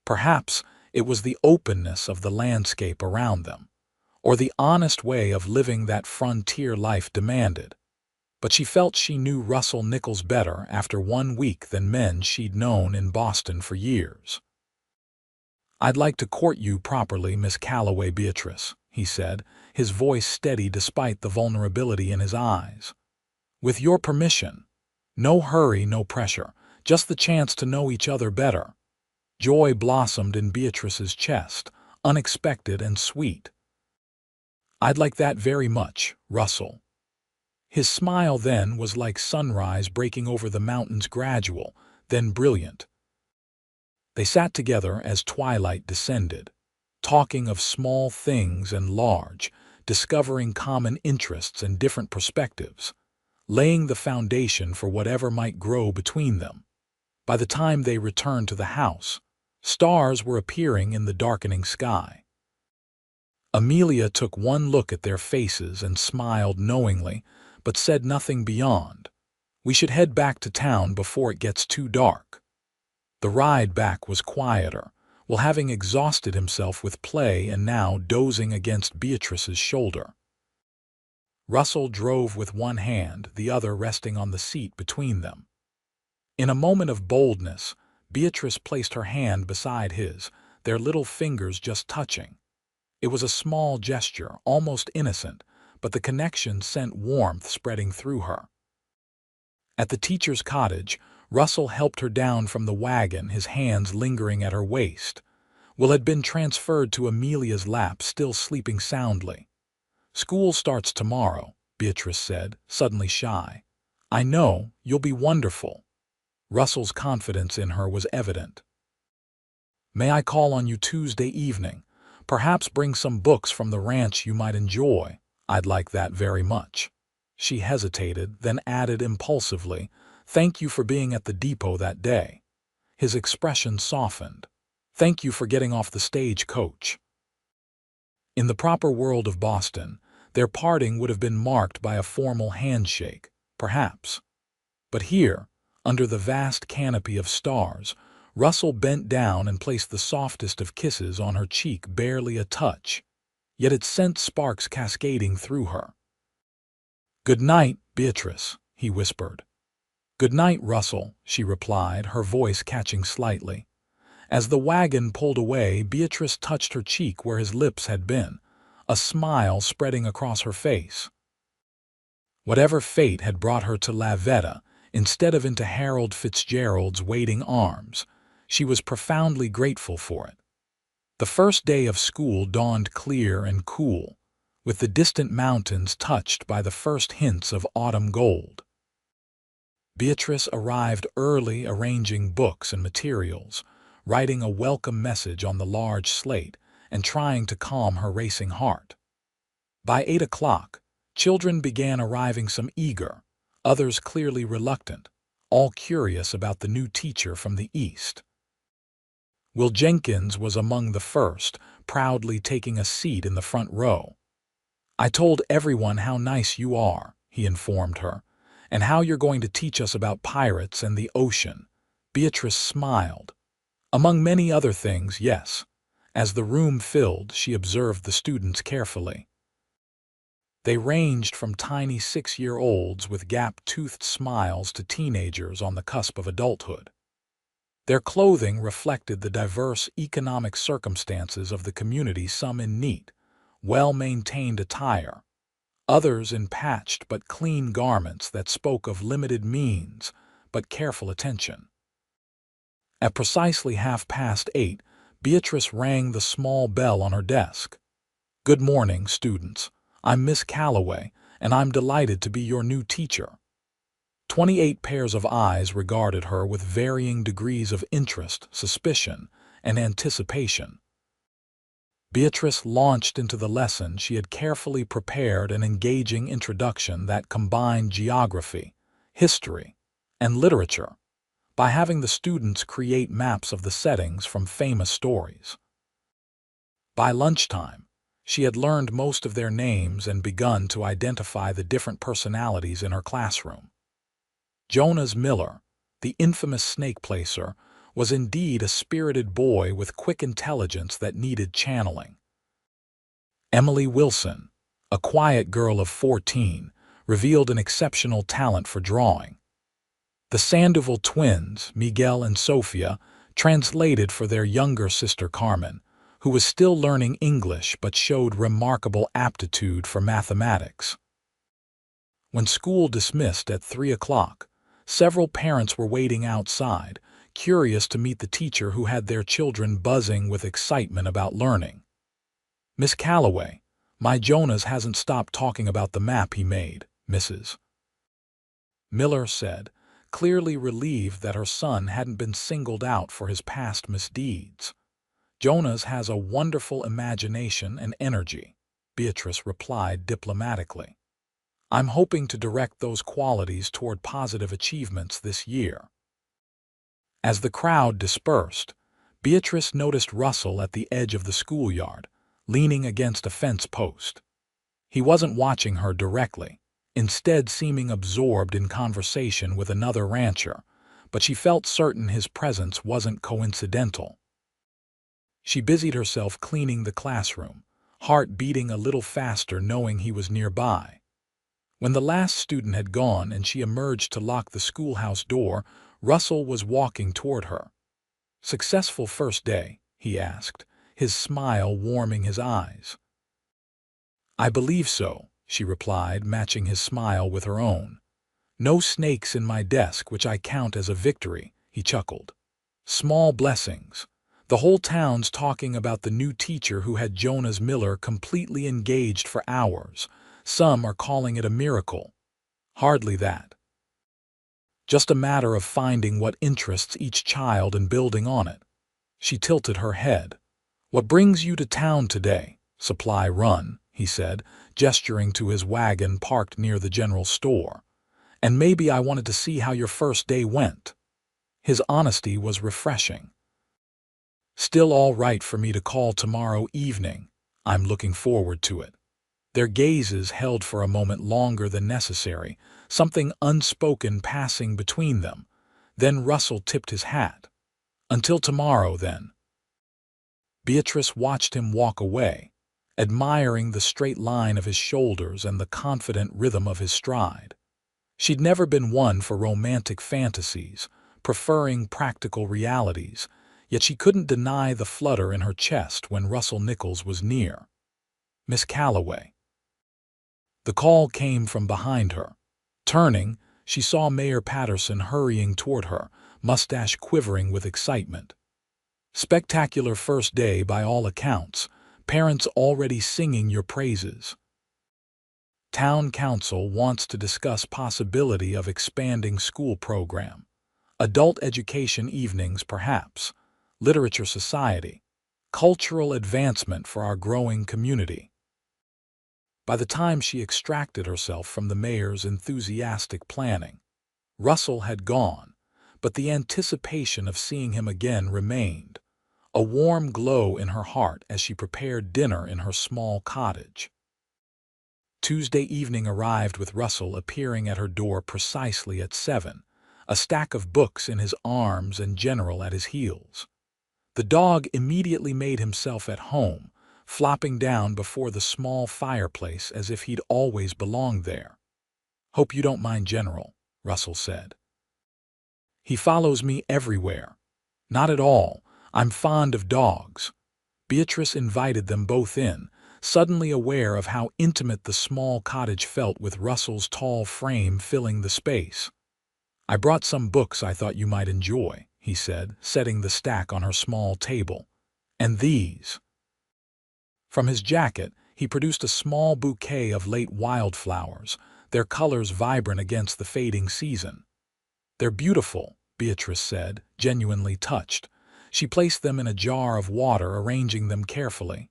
Perhaps it was the openness of the landscape around them, or the honest way of living that frontier life demanded. But she felt she knew Russell Nichols better after 1 week than men she'd known in Boston for years. "I'd like to court you properly, Miss Calloway Beatrice," he said, his voice steady despite the vulnerability in his eyes. "With your permission. No hurry, no pressure, just the chance to know each other better." Joy blossomed in Beatrice's chest, unexpected and sweet. "I'd like that very much, Russell." His smile then was like sunrise breaking over the mountains, gradual, then brilliant. They sat together as twilight descended, talking of small things and large, discovering common interests and different perspectives, laying the foundation for whatever might grow between them. By the time they returned to the house, stars were appearing in the darkening sky. Amelia took one look at their faces and smiled knowingly, but said nothing beyond. "We should head back to town before it gets too dark." The ride back was quieter, Will having exhausted himself with play and now dozing against Beatrice's shoulder. Russell drove with one hand, the other resting on the seat between them. In a moment of boldness, Beatrice placed her hand beside his, their little fingers just touching. It was a small gesture, almost innocent, but the connection sent warmth spreading through her. At the teacher's cottage, Russell helped her down from the wagon, his hands lingering at her waist. Will had been transferred to Amelia's lap, still sleeping soundly. "School starts tomorrow," Beatrice said, suddenly shy. "I know, you'll be wonderful." Russell's confidence in her was evident. "May I call on you Tuesday evening? Perhaps bring some books from the ranch you might enjoy. I'd like that very much." She hesitated, then added impulsively, "Thank you for being at the depot that day." His expression softened. "Thank you for getting off the stage, coach." In the proper world of Boston, their parting would have been marked by a formal handshake, perhaps. But here, under the vast canopy of stars, Russell bent down and placed the softest of kisses on her cheek, barely a touch, yet it sent sparks cascading through her. "Good night, Beatrice," he whispered. "Good night, Russell," she replied, her voice catching slightly. As the wagon pulled away, Beatrice touched her cheek where his lips had been, a smile spreading across her face. Whatever fate had brought her to La Veta, instead of into Harold Fitzgerald's waiting arms, she was profoundly grateful for it. The first day of school dawned clear and cool, with the distant mountains touched by the first hints of autumn gold. Beatrice arrived early, arranging books and materials, writing a welcome message on the large slate, and trying to calm her racing heart. By 8 o'clock, children began arriving, some eager, others clearly reluctant, all curious about the new teacher from the East. Will Jenkins was among the first, proudly taking a seat in the front row. "I told everyone how nice you are," he informed her, "and how you're going to teach us about pirates and the ocean." Beatrice smiled. "Among many other things, yes." As the room filled, she observed the students carefully. They ranged from tiny 6-year-olds with gap-toothed smiles to teenagers on the cusp of adulthood. Their clothing reflected the diverse economic circumstances of the community, some in neat, well-maintained attire, others in patched but clean garments that spoke of limited means but careful attention. At precisely 8:30, Beatrice rang the small bell on her desk. "Good morning, students. I'm Miss Calloway, and I'm delighted to be your new teacher." 28 pairs of eyes regarded her with varying degrees of interest, suspicion, and anticipation. Beatrice launched into the lesson. She had carefully prepared an engaging introduction that combined geography, history, and literature, by having the students create maps of the settings from famous stories. By lunchtime, she had learned most of their names and begun to identify the different personalities in her classroom. Jonas Miller, the infamous snake placer, was indeed a spirited boy with quick intelligence that needed channeling. Emily Wilson, a quiet girl of 14, revealed an exceptional talent for drawing. The Sandoval twins, Miguel and Sofia, translated for their younger sister Carmen, who was still learning English but showed remarkable aptitude for mathematics. When school dismissed at 3 o'clock, several parents were waiting outside, curious to meet the teacher who had their children buzzing with excitement about learning. "Miss Calloway, my Jonas hasn't stopped talking about the map he made, Mrs. Miller said, clearly relieved that her son hadn't been singled out for his past misdeeds. "Jonas has a wonderful imagination and energy," Beatrice replied diplomatically. "I'm hoping to direct those qualities toward positive achievements this year." As the crowd dispersed, Beatrice noticed Russell at the edge of the schoolyard, leaning against a fence post. He wasn't watching her directly, instead seeming absorbed in conversation with another rancher, but she felt certain his presence wasn't coincidental. She busied herself cleaning the classroom, heart beating a little faster knowing he was nearby. When the last student had gone and she emerged to lock the schoolhouse door, Russell was walking toward her. "Successful first day?" he asked, his smile warming his eyes. "I believe so," she replied, matching his smile with her own. "No snakes in my desk, which I count as a victory," he chuckled. "Small blessings. The whole town's talking about the new teacher who had Jonas Miller completely engaged for hours. Some are calling it a miracle. Hardly that. Just a matter of finding what interests each child and building on it." She tilted her head. "What brings you to town today? Supply run," he said, gesturing to his wagon parked near the general store. "And maybe I wanted to see how your first day went." His honesty was refreshing. "Still all right for me to call tomorrow evening. I'm looking forward to it." Their gazes held for a moment longer than necessary, something unspoken passing between them. Then Russell tipped his hat. "Until tomorrow, then." Beatrice watched him walk away, admiring the straight line of his shoulders and the confident rhythm of his stride. She'd never been one for romantic fantasies, preferring practical realities, yet she couldn't deny the flutter in her chest when Russell Nichols was near. "Miss Calloway." The call came from behind her. Turning, she saw Mayor Patterson hurrying toward her, mustache quivering with excitement. "Spectacular first day by all accounts. Parents already singing your praises." Town Council wants to discuss possibility of expanding school program. Adult education evenings, perhaps. Literature society. Cultural advancement for our growing community. By the time she extracted herself from the mayor's enthusiastic planning, Russell had gone, but the anticipation of seeing him again remained, a warm glow in her heart as she prepared dinner in her small cottage. Tuesday evening arrived with Russell appearing at her door precisely at 7, a stack of books in his arms and General at his heels. The dog immediately made himself at home, flopping down before the small fireplace as if he'd always belonged there. "Hope you don't mind, General," Russell said. "He follows me everywhere." "Not at all. I'm fond of dogs." Beatrice invited them both in, suddenly aware of how intimate the small cottage felt with Russell's tall frame filling the space. "I brought some books I thought you might enjoy," he said, setting the stack on her small table. "And these." From his jacket, he produced a small bouquet of late wildflowers, their colors vibrant against the fading season. "They're beautiful," Beatrice said, genuinely touched. She placed them in a jar of water, arranging them carefully.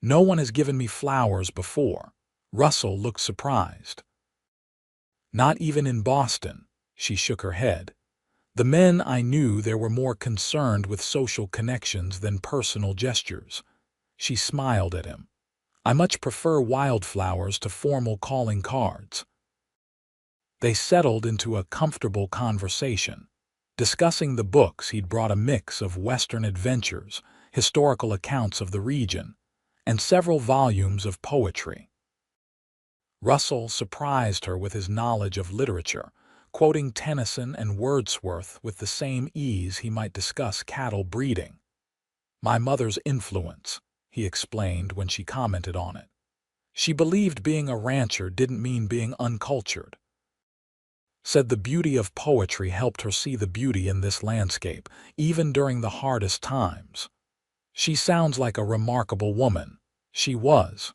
"No one has given me flowers before." Russell looked surprised. "Not even in Boston," she shook her head. "The men I knew there were more concerned with social connections than personal gestures." She smiled at him. "I much prefer wildflowers to formal calling cards." They settled into a comfortable conversation. Discussing the books, he'd brought a mix of Western adventures, historical accounts of the region, and several volumes of poetry. Russell surprised her with his knowledge of literature, quoting Tennyson and Wordsworth with the same ease he might discuss cattle breeding. "My mother's influence," he explained when she commented on it. "She believed being a rancher didn't mean being uncultured. Said the beauty of poetry helped her see the beauty in this landscape, even during the hardest times." "She sounds like a remarkable woman." She was.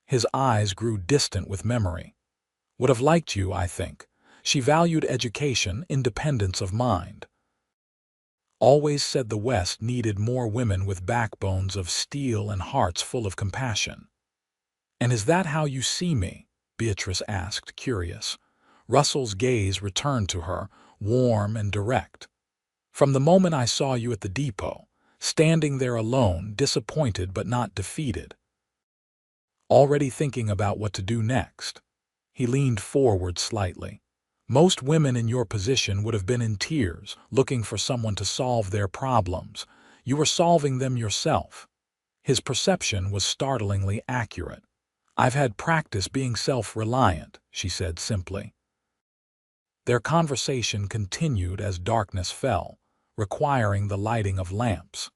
His eyes grew distant with memory. "Would have liked you, I think. She valued education, independence of mind. Always said the West needed more women with backbones of steel and hearts full of compassion." "And is that how you see me?" Beatrice asked, curious. Russell's gaze returned to her, warm and direct. "From the moment I saw you at the depot, standing there alone, disappointed but not defeated." "Already thinking about what to do next?" He leaned forward slightly. "Most women in your position would have been in tears, looking for someone to solve their problems. You were solving them yourself." His perception was startlingly accurate. "I've had practice being self-reliant," she said simply. Their conversation continued as darkness fell, requiring the lighting of lamps.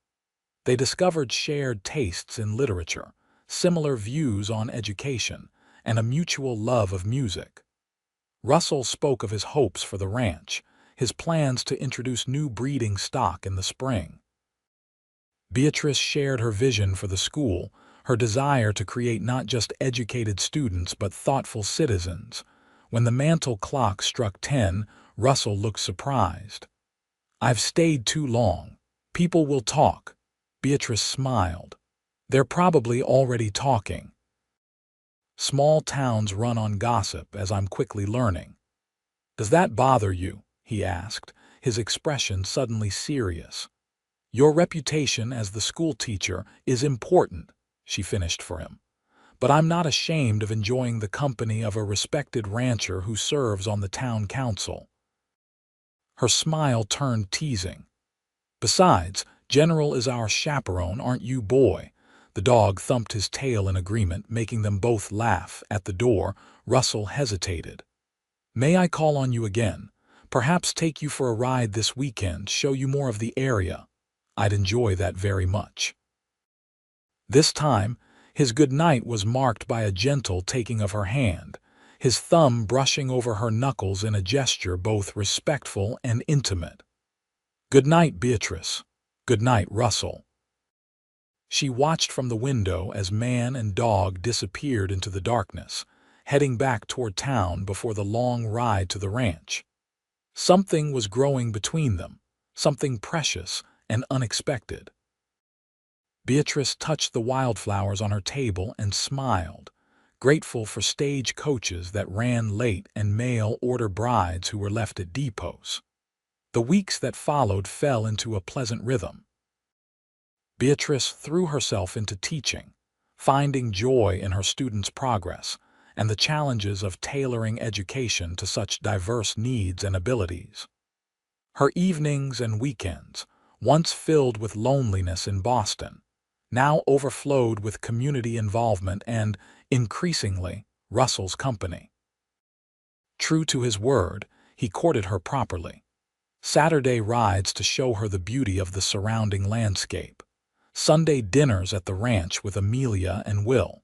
They discovered shared tastes in literature, similar views on education, and a mutual love of music. Russell spoke of his hopes for the ranch, his plans to introduce new breeding stock in the spring. Beatrice shared her vision for the school, her desire to create not just educated students but thoughtful citizens. When the mantel clock struck 10, Russell looked surprised. "I've stayed too long. People will talk." Beatrice smiled. They're probably already talking. Small towns run on gossip, as I'm quickly learning. Does that bother you? He asked, his expression suddenly serious. Your reputation as the school teacher is important, she finished for him. But I'm not ashamed of enjoying the company of a respected rancher who serves on the town council. Her smile turned teasing. Besides, General is our chaperone, aren't you, boy? The dog thumped his tail in agreement, making them both laugh. At the door, Russell hesitated. May I call on you again? Perhaps take you for a ride this weekend, show you more of the area. I'd enjoy that very much. This time, his good night was marked by a gentle taking of her hand, his thumb brushing over her knuckles in a gesture both respectful and intimate. Good night, Beatrice. Good night, Russell. She watched from the window as man and dog disappeared into the darkness, heading back toward town before the long ride to the ranch. Something was growing between them, something precious and unexpected. Beatrice touched the wildflowers on her table and smiled, grateful for stage coaches that ran late and mail-order brides who were left at depots. The weeks that followed fell into a pleasant rhythm. Beatrice threw herself into teaching, finding joy in her students' progress and the challenges of tailoring education to such diverse needs and abilities. Her evenings and weekends, once filled with loneliness in Boston, now overflowed with community involvement and, increasingly, Russell's company. True to his word, he courted her properly. Saturday rides to show her the beauty of the surrounding landscape. Sunday dinners at the ranch with Amelia and Will.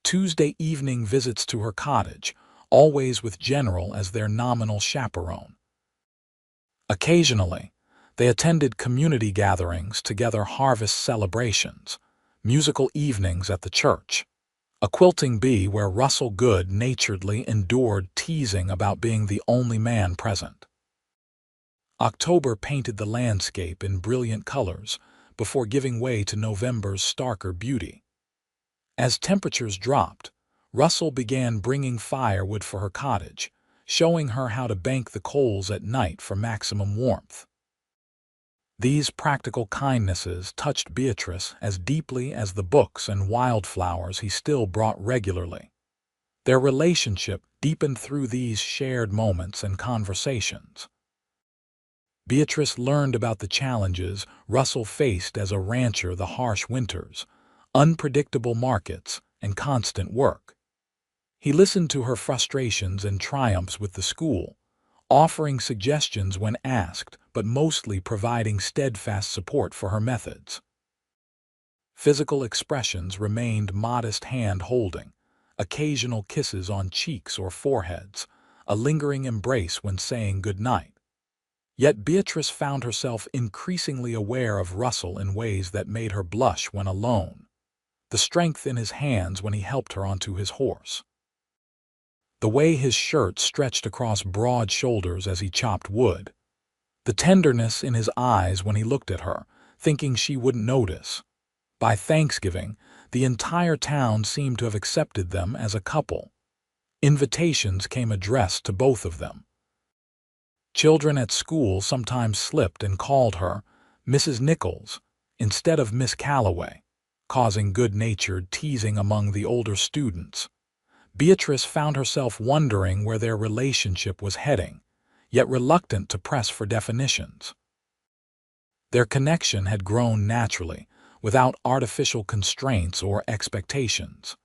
Tuesday evening visits to her cottage, always with General as their nominal chaperone. Occasionally, they attended community gatherings, together harvest celebrations, musical evenings at the church, a quilting bee where Russell good-naturedly endured teasing about being the only man present. October painted the landscape in brilliant colors before giving way to November's starker beauty. As temperatures dropped, Russell began bringing firewood for her cottage, showing her how to bank the coals at night for maximum warmth. These practical kindnesses touched Beatrice as deeply as the books and wildflowers he still brought regularly. Their relationship deepened through these shared moments and conversations. Beatrice learned about the challenges Russell faced as a rancher: the harsh winters, unpredictable markets, and constant work. He listened to her frustrations and triumphs with the school, offering suggestions when asked, but mostly providing steadfast support for her methods. Physical expressions remained modest hand-holding, occasional kisses on cheeks or foreheads, a lingering embrace when saying good night. Yet Beatrice found herself increasingly aware of Russell in ways that made her blush when alone. The strength in his hands when he helped her onto his horse. The way his shirt stretched across broad shoulders as he chopped wood. The tenderness in his eyes when he looked at her, thinking she wouldn't notice. By Thanksgiving, the entire town seemed to have accepted them as a couple. Invitations came addressed to both of them. Children at school sometimes slipped and called her Mrs. Nichols instead of Miss Calloway, causing good-natured teasing among the older students. Beatrice found herself wondering where their relationship was heading, yet reluctant to press for definitions. Their connection had grown naturally, without artificial constraints or expectations.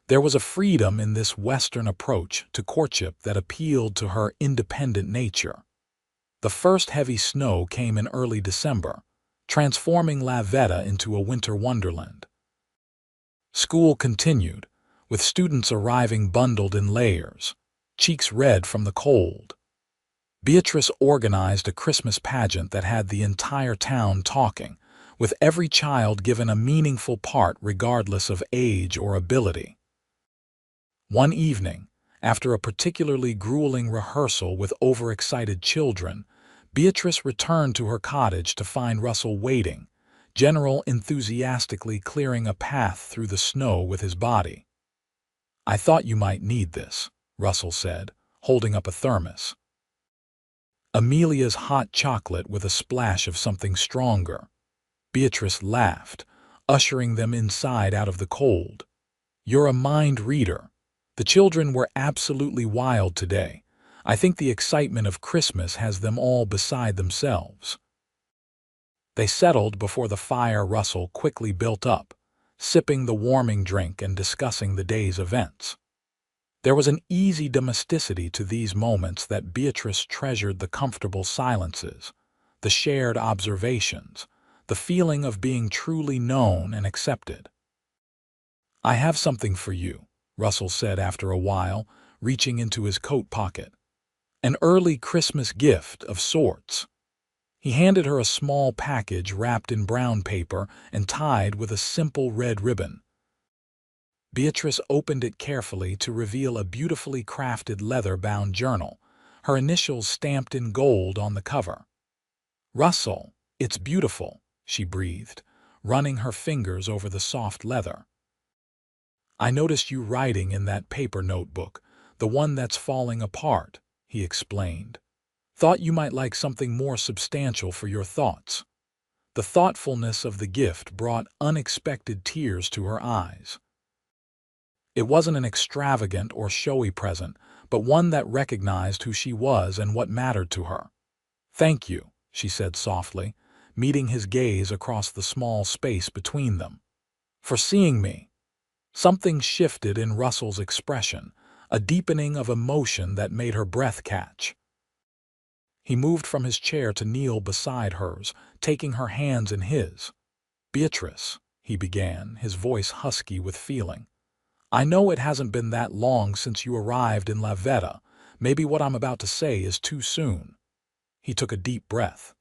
There was a freedom in this Western approach to courtship that appealed to her independent nature. The first heavy snow came in early December, transforming La Veta into a winter wonderland. School continued, with students arriving bundled in layers, cheeks red from the cold. Beatrice organized a Christmas pageant that had the entire town talking, with every child given a meaningful part regardless of age or ability. One evening, after a particularly grueling rehearsal with overexcited children, Beatrice returned to her cottage to find Russell waiting, General enthusiastically clearing a path through the snow with his body. "I thought you might need this," Russell said, holding up a thermos. "Amelia's hot chocolate with a splash of something stronger." Beatrice laughed, ushering them inside out of the cold. "You're a mind reader." The children were absolutely wild today. I think the excitement of Christmas has them all beside themselves. They settled before the fire Russell quickly built up, sipping the warming drink and discussing the day's events. There was an easy domesticity to these moments that Beatrice treasured: the comfortable silences, the shared observations, the feeling of being truly known and accepted. "I have something for you," Russell said after a while, reaching into his coat pocket. "An early Christmas gift of sorts." He handed her a small package wrapped in brown paper and tied with a simple red ribbon. Beatrice opened it carefully to reveal a beautifully crafted leather-bound journal, her initials stamped in gold on the cover. "Russell, it's beautiful," she breathed, running her fingers over the soft leather. "I noticed you writing in that paper notebook, the one that's falling apart," he explained. "Thought you might like something more substantial for your thoughts." The thoughtfulness of the gift brought unexpected tears to her eyes. It wasn't an extravagant or showy present, but one that recognized who she was and what mattered to her. "Thank you," she said softly, meeting his gaze across the small space between them. "For seeing me." Something shifted in Russell's expression, a deepening of emotion that made her breath catch. He moved from his chair to kneel beside hers, taking her hands in his. "Beatrice," he began, his voice husky with feeling. "I know it hasn't been that long since you arrived in La Veta. Maybe what I'm about to say is too soon." He took a deep breath.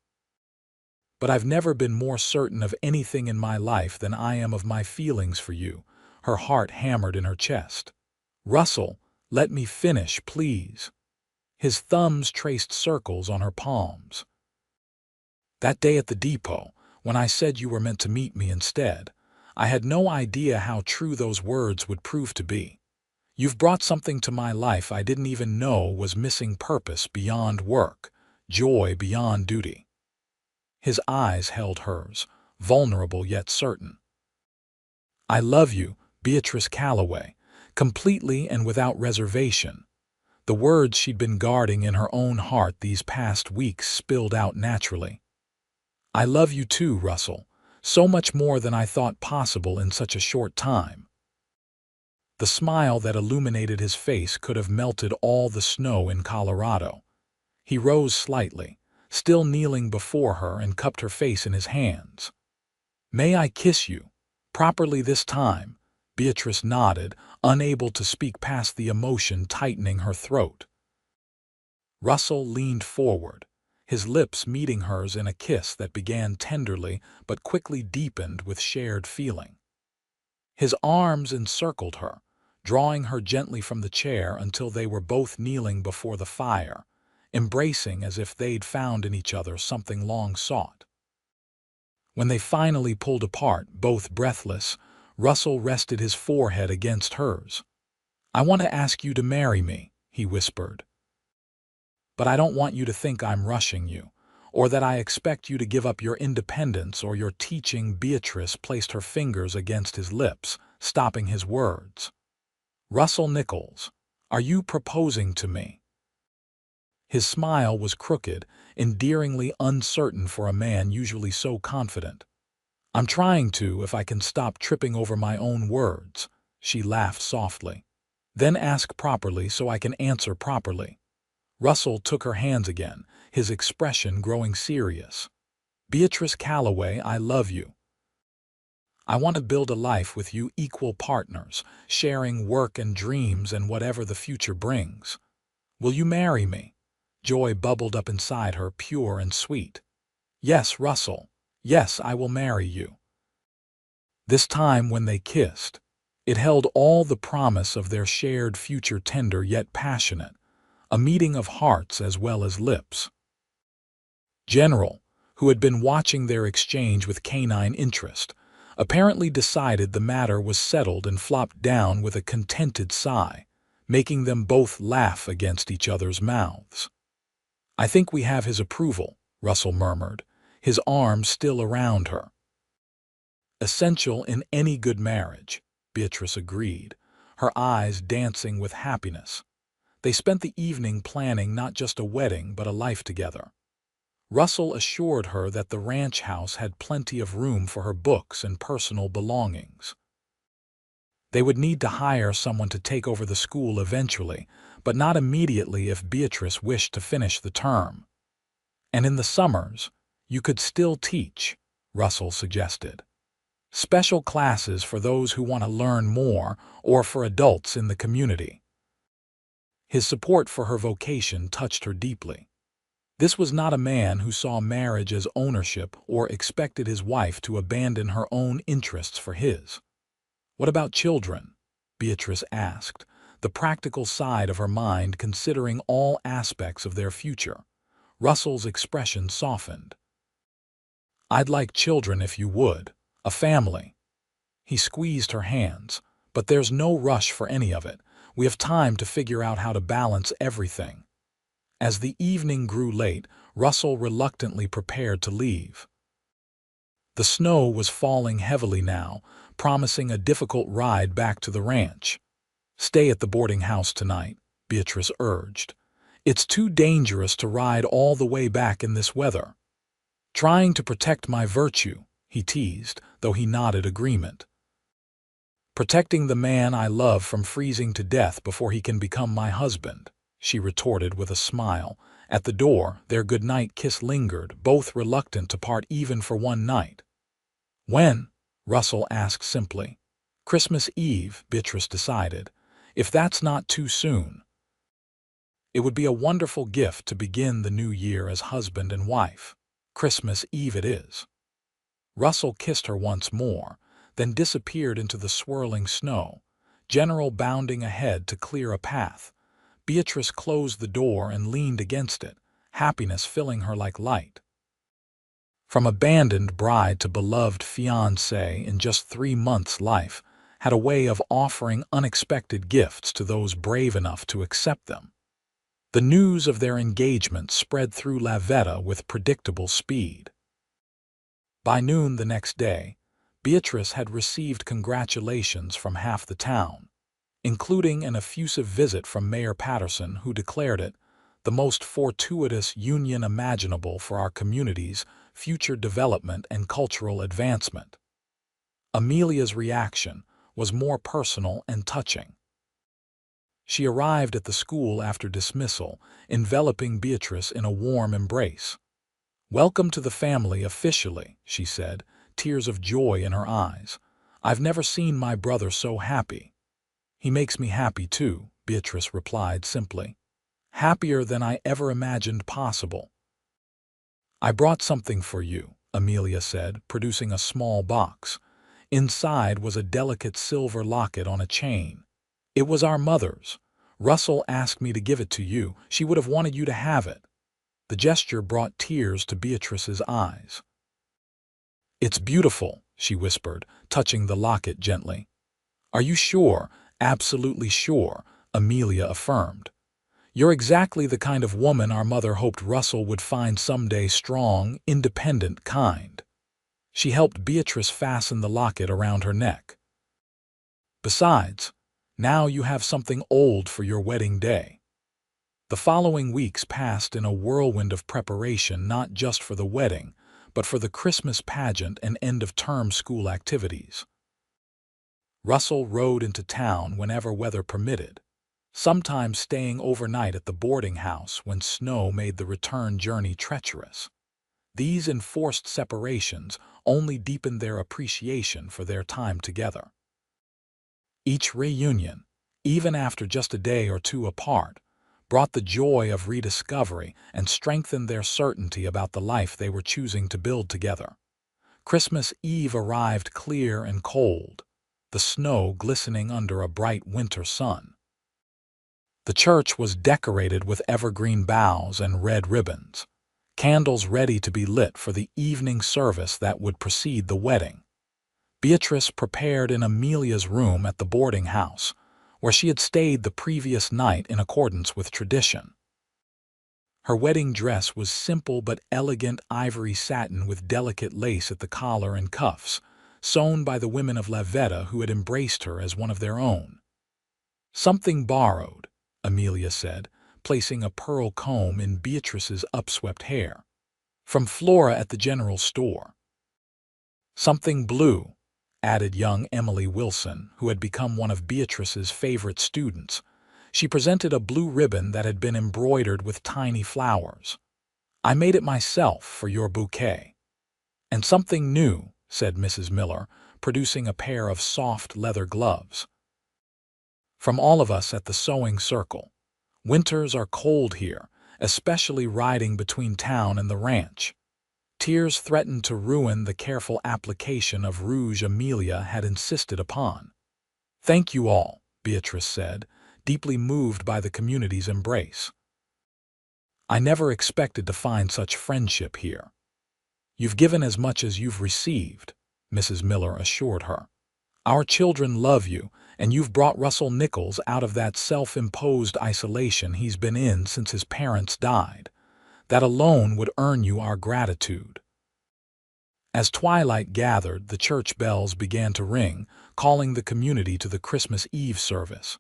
"But I've never been more certain of anything in my life than I am of my feelings for you." Her heart hammered in her chest. "Russell, let me finish, please." His thumbs traced circles on her palms. "That day at the depot, when I said you were meant to meet me instead, I had no idea how true those words would prove to be. You've brought something to my life I didn't even know was missing: purpose beyond work, joy beyond duty." His eyes held hers, vulnerable yet certain. "I love you, Beatrice Calloway, completely and without reservation." The words she'd been guarding in her own heart these past weeks spilled out naturally. "I love you too, Russell, so much more than I thought possible in such a short time." The smile that illuminated his face could have melted all the snow in Colorado. He rose slightly, still kneeling before her, and cupped her face in his hands. "May I kiss you? Properly this time?" Beatrice nodded, unable to speak past the emotion tightening her throat. Russell leaned forward, his lips meeting hers in a kiss that began tenderly but quickly deepened with shared feeling. His arms encircled her, drawing her gently from the chair until they were both kneeling before the fire, embracing as if they'd found in each other something long sought. When they finally pulled apart, both breathless, Russell rested his forehead against hers. "I want to ask you to marry me," he whispered. "But I don't want you to think I'm rushing you, or that I expect you to give up your independence or your teaching." Beatrice placed her fingers against his lips, stopping his words. "Russell Nichols, are you proposing to me?" His smile was crooked, endearingly uncertain for a man usually so confident. "I'm trying to, if I can stop tripping over my own words," she laughed softly. "Then ask properly so I can answer properly." Russell took her hands again, his expression growing serious. "Beatrice Calloway, I love you. I want to build a life with you, equal partners, sharing work and dreams and whatever the future brings. Will you marry me?" Joy bubbled up inside her, pure and sweet. "Yes, Russell. Yes, I will marry you." This time when they kissed, it held all the promise of their shared future, tender yet passionate, a meeting of hearts as well as lips. "General, who had been watching their exchange with canine interest, apparently decided the matter was settled and flopped down with a contented sigh, making them both laugh against each other's mouths. "I think we have his approval," Russell murmured, his arm still around her. "Essential in any good marriage," Beatrice agreed, her eyes dancing with happiness. They spent the evening planning not just a wedding but a life together. Russell assured her that the ranch house had plenty of room for her books and personal belongings. They would need to hire someone to take over the school eventually, but not immediately if Beatrice wished to finish the term. "And in the summers, you could still teach," Russell suggested. "Special classes for those who want to learn more or for adults in the community." His support for her vocation touched her deeply. This was not a man who saw marriage as ownership or expected his wife to abandon her own interests for his. "What about children?" Beatrice asked, the practical side of her mind considering all aspects of their future. Russell's expression softened. "I'd like children if you would, a family." He squeezed her hands. "But there's no rush for any of it. We have time to figure out how to balance everything." As the evening grew late, Russell reluctantly prepared to leave. The snow was falling heavily now, promising a difficult ride back to the ranch. "Stay at the boarding house tonight," Beatrice urged. "It's too dangerous to ride all the way back in this weather." "Trying to protect my virtue," he teased, though he nodded agreement. "Protecting the man I love from freezing to death before he can become my husband," she retorted with a smile. At the door, their goodnight kiss lingered, both reluctant to part even for one night. "When?" Russell asked simply. "Christmas Eve," Beatrice decided. "If that's not too soon." "It would be a wonderful gift to begin the new year as husband and wife. Christmas Eve it is." Russell kissed her once more, then disappeared into the swirling snow, General bounding ahead to clear a path. Beatrice closed the door and leaned against it, happiness filling her like light. From abandoned bride to beloved fiancé in just 3 months' life had a way of offering unexpected gifts to those brave enough to accept them. The news of their engagement spread through La Veta with predictable speed. By noon the next day, Beatrice had received congratulations from half the town, including an effusive visit from Mayor Patterson, who declared it the most fortuitous union imaginable for our community's future development and cultural advancement. Amelia's reaction was more personal and touching. She arrived at the school after dismissal, enveloping Beatrice in a warm embrace. "Welcome to the family officially," she said, tears of joy in her eyes. "I've never seen my brother so happy." "He makes me happy too," Beatrice replied simply. "Happier than I ever imagined possible." "I brought something for you," Amelia said, producing a small box. Inside was a delicate silver locket on a chain. "It was our mother's. Russell asked me to give it to you. She would have wanted you to have it." The gesture brought tears to Beatrice's eyes. "It's beautiful," she whispered, touching the locket gently. "Are you sure?" "Absolutely sure," Amelia affirmed. "You're exactly the kind of woman our mother hoped Russell would find someday, strong, independent, kind." She helped Beatrice fasten the locket around her neck. "Besides, now you have something old for your wedding day." The following weeks passed in a whirlwind of preparation, not just for the wedding, but for the Christmas pageant and end-of-term school activities. Russell rode into town whenever weather permitted, sometimes staying overnight at the boarding house when snow made the return journey treacherous. These enforced separations only deepened their appreciation for their time together. Each reunion, even after just a day or two apart, brought the joy of rediscovery and strengthened their certainty about the life they were choosing to build together. Christmas Eve arrived clear and cold, the snow glistening under a bright winter sun. The church was decorated with evergreen boughs and red ribbons. candles ready to be lit for the evening service that would precede the wedding. Beatrice prepared in Amelia's room at the boarding house, where she had stayed the previous night in accordance with tradition. Her wedding dress was simple but elegant ivory satin with delicate lace at the collar and cuffs, sewn by the women of Lavetta who had embraced her as one of their own. "Something borrowed," Amelia said, placing a pearl comb in Beatrice's upswept hair. "From Flora at the general store." "Something blue," added young Emily Wilson, who had become one of Beatrice's favorite students. She presented a blue ribbon that had been embroidered with tiny flowers. "I made it myself for your bouquet." "And something new," said Mrs. Miller, producing a pair of soft leather gloves. "From all of us at the sewing circle. Winters are cold here, especially riding between town and the ranch." Tears threatened to ruin the careful application of rouge Amelia had insisted upon. "Thank you all," Beatrice said, deeply moved by the community's embrace. "I never expected to find such friendship here." "You've given as much as you've received," Mrs. Miller assured her. "Our children love you, and you've brought Russell Nichols out of that self-imposed isolation he's been in since his parents died. That alone would earn you our gratitude." As twilight gathered, the church bells began to ring, calling the community to the Christmas Eve service.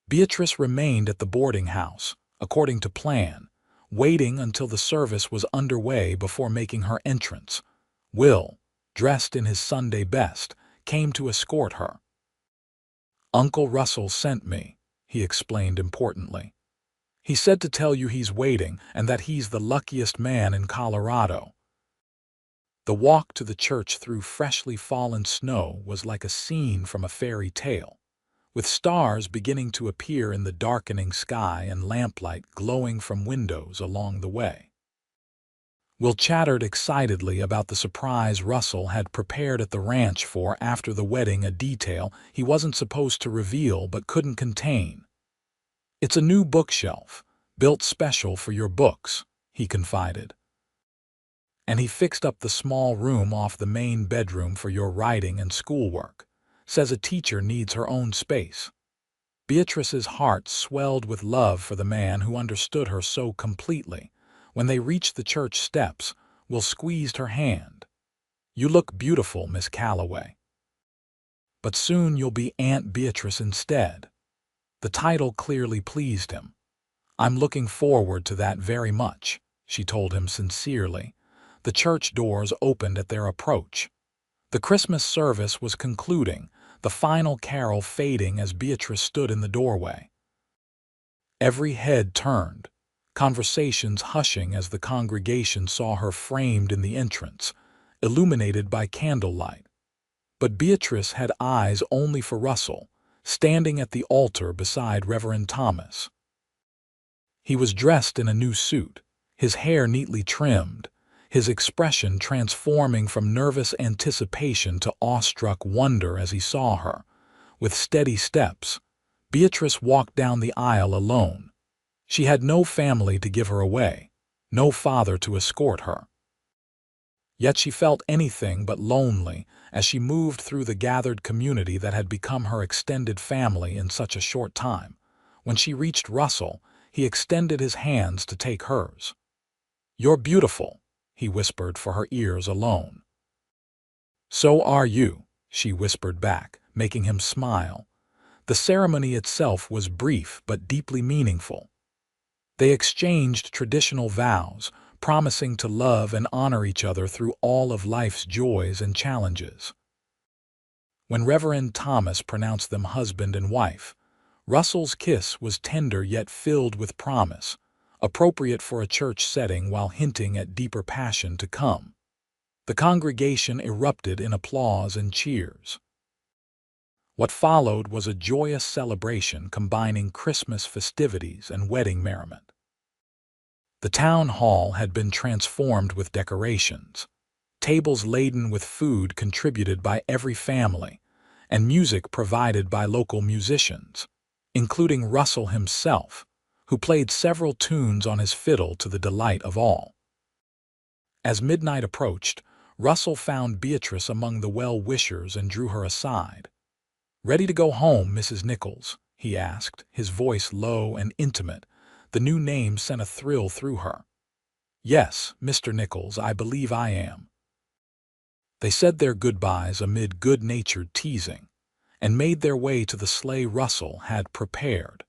Beatrice remained at the boarding house, according to plan, waiting until the service was underway before making her entrance. Will, dressed in his Sunday best, came to escort her. "Uncle Russell sent me," he explained importantly. "He said to tell you he's waiting and that he's the luckiest man in Colorado." The walk to the church through freshly fallen snow was like a scene from a fairy tale, with stars beginning to appear in the darkening sky and lamplight glowing from windows along the way. Will chattered excitedly about the surprise Russell had prepared at the ranch for after the wedding, a detail he wasn't supposed to reveal but couldn't contain. "It's a new bookshelf, built special for your books," he confided. "And he fixed up the small room off the main bedroom for your writing and schoolwork. Says a teacher needs her own space." Beatrice's heart swelled with love for the man who understood her so completely. When they reached the church steps, Will squeezed her hand. "You look beautiful, Miss Calloway. But soon you'll be Aunt Beatrice instead." The title clearly pleased him. "I'm looking forward to that very much," she told him sincerely. The church doors opened at their approach. The Christmas service was concluding, the final carol fading as Beatrice stood in the doorway. Every head turned, conversations hushing as the congregation saw her framed in the entrance, illuminated by candlelight. But Beatrice had eyes only for Russell, standing at the altar beside Reverend Thomas. He was dressed in a new suit, his hair neatly trimmed, his expression transforming from nervous anticipation to awestruck wonder as he saw her. With steady steps, Beatrice walked down the aisle alone. She had no family to give her away, no father to escort her. Yet she felt anything but lonely as she moved through the gathered community that had become her extended family in such a short time. When she reached Russell, he extended his hands to take hers. "You're beautiful," he whispered for her ears alone. "So are you," she whispered back, making him smile. The ceremony itself was brief but deeply meaningful. They exchanged traditional vows, promising to love and honor each other through all of life's joys and challenges. When Reverend Thomas pronounced them husband and wife, Russell's kiss was tender yet filled with promise, appropriate for a church setting while hinting at deeper passion to come. The congregation erupted in applause and cheers. What followed was a joyous celebration combining Christmas festivities and wedding merriment. The town hall had been transformed with decorations, tables laden with food contributed by every family, and music provided by local musicians, including Russell himself, who played several tunes on his fiddle to the delight of all. As midnight approached, Russell found Beatrice among the well-wishers and drew her aside. "Ready to go home, Mrs. Nichols?" he asked, his voice low and intimate. The new name sent a thrill through her. "Yes, Mr. Nichols, I believe I am." They said their goodbyes amid good-natured teasing, and made their way to the sleigh Russell had prepared,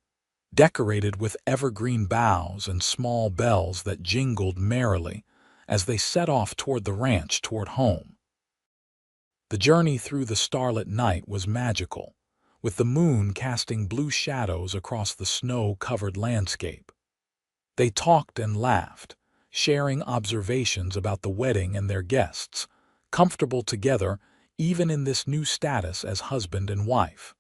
decorated with evergreen boughs and small bells that jingled merrily as they set off toward the ranch toward home. The journey through the starlit night was magical, with the moon casting blue shadows across the snow-covered landscape. They talked and laughed, sharing observations about the wedding and their guests, comfortable together even in this new status as husband and wife.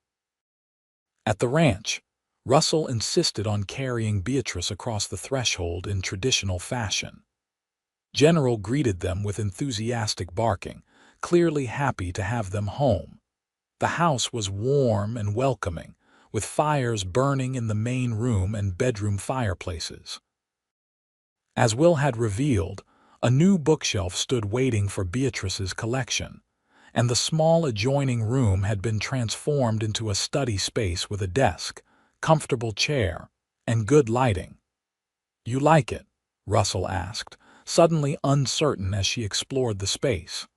At the ranch, Russell insisted on carrying Beatrice across the threshold in traditional fashion. General greeted them with enthusiastic barking, clearly happy to have them home. The house was warm and welcoming, with fires burning in the main room and bedroom fireplaces. As Will had revealed, a new bookshelf stood waiting for Beatrice's collection, and the small adjoining room had been transformed into a study space with a desk, comfortable chair, and good lighting. "You like it?" Russell asked, suddenly uncertain as she explored the space.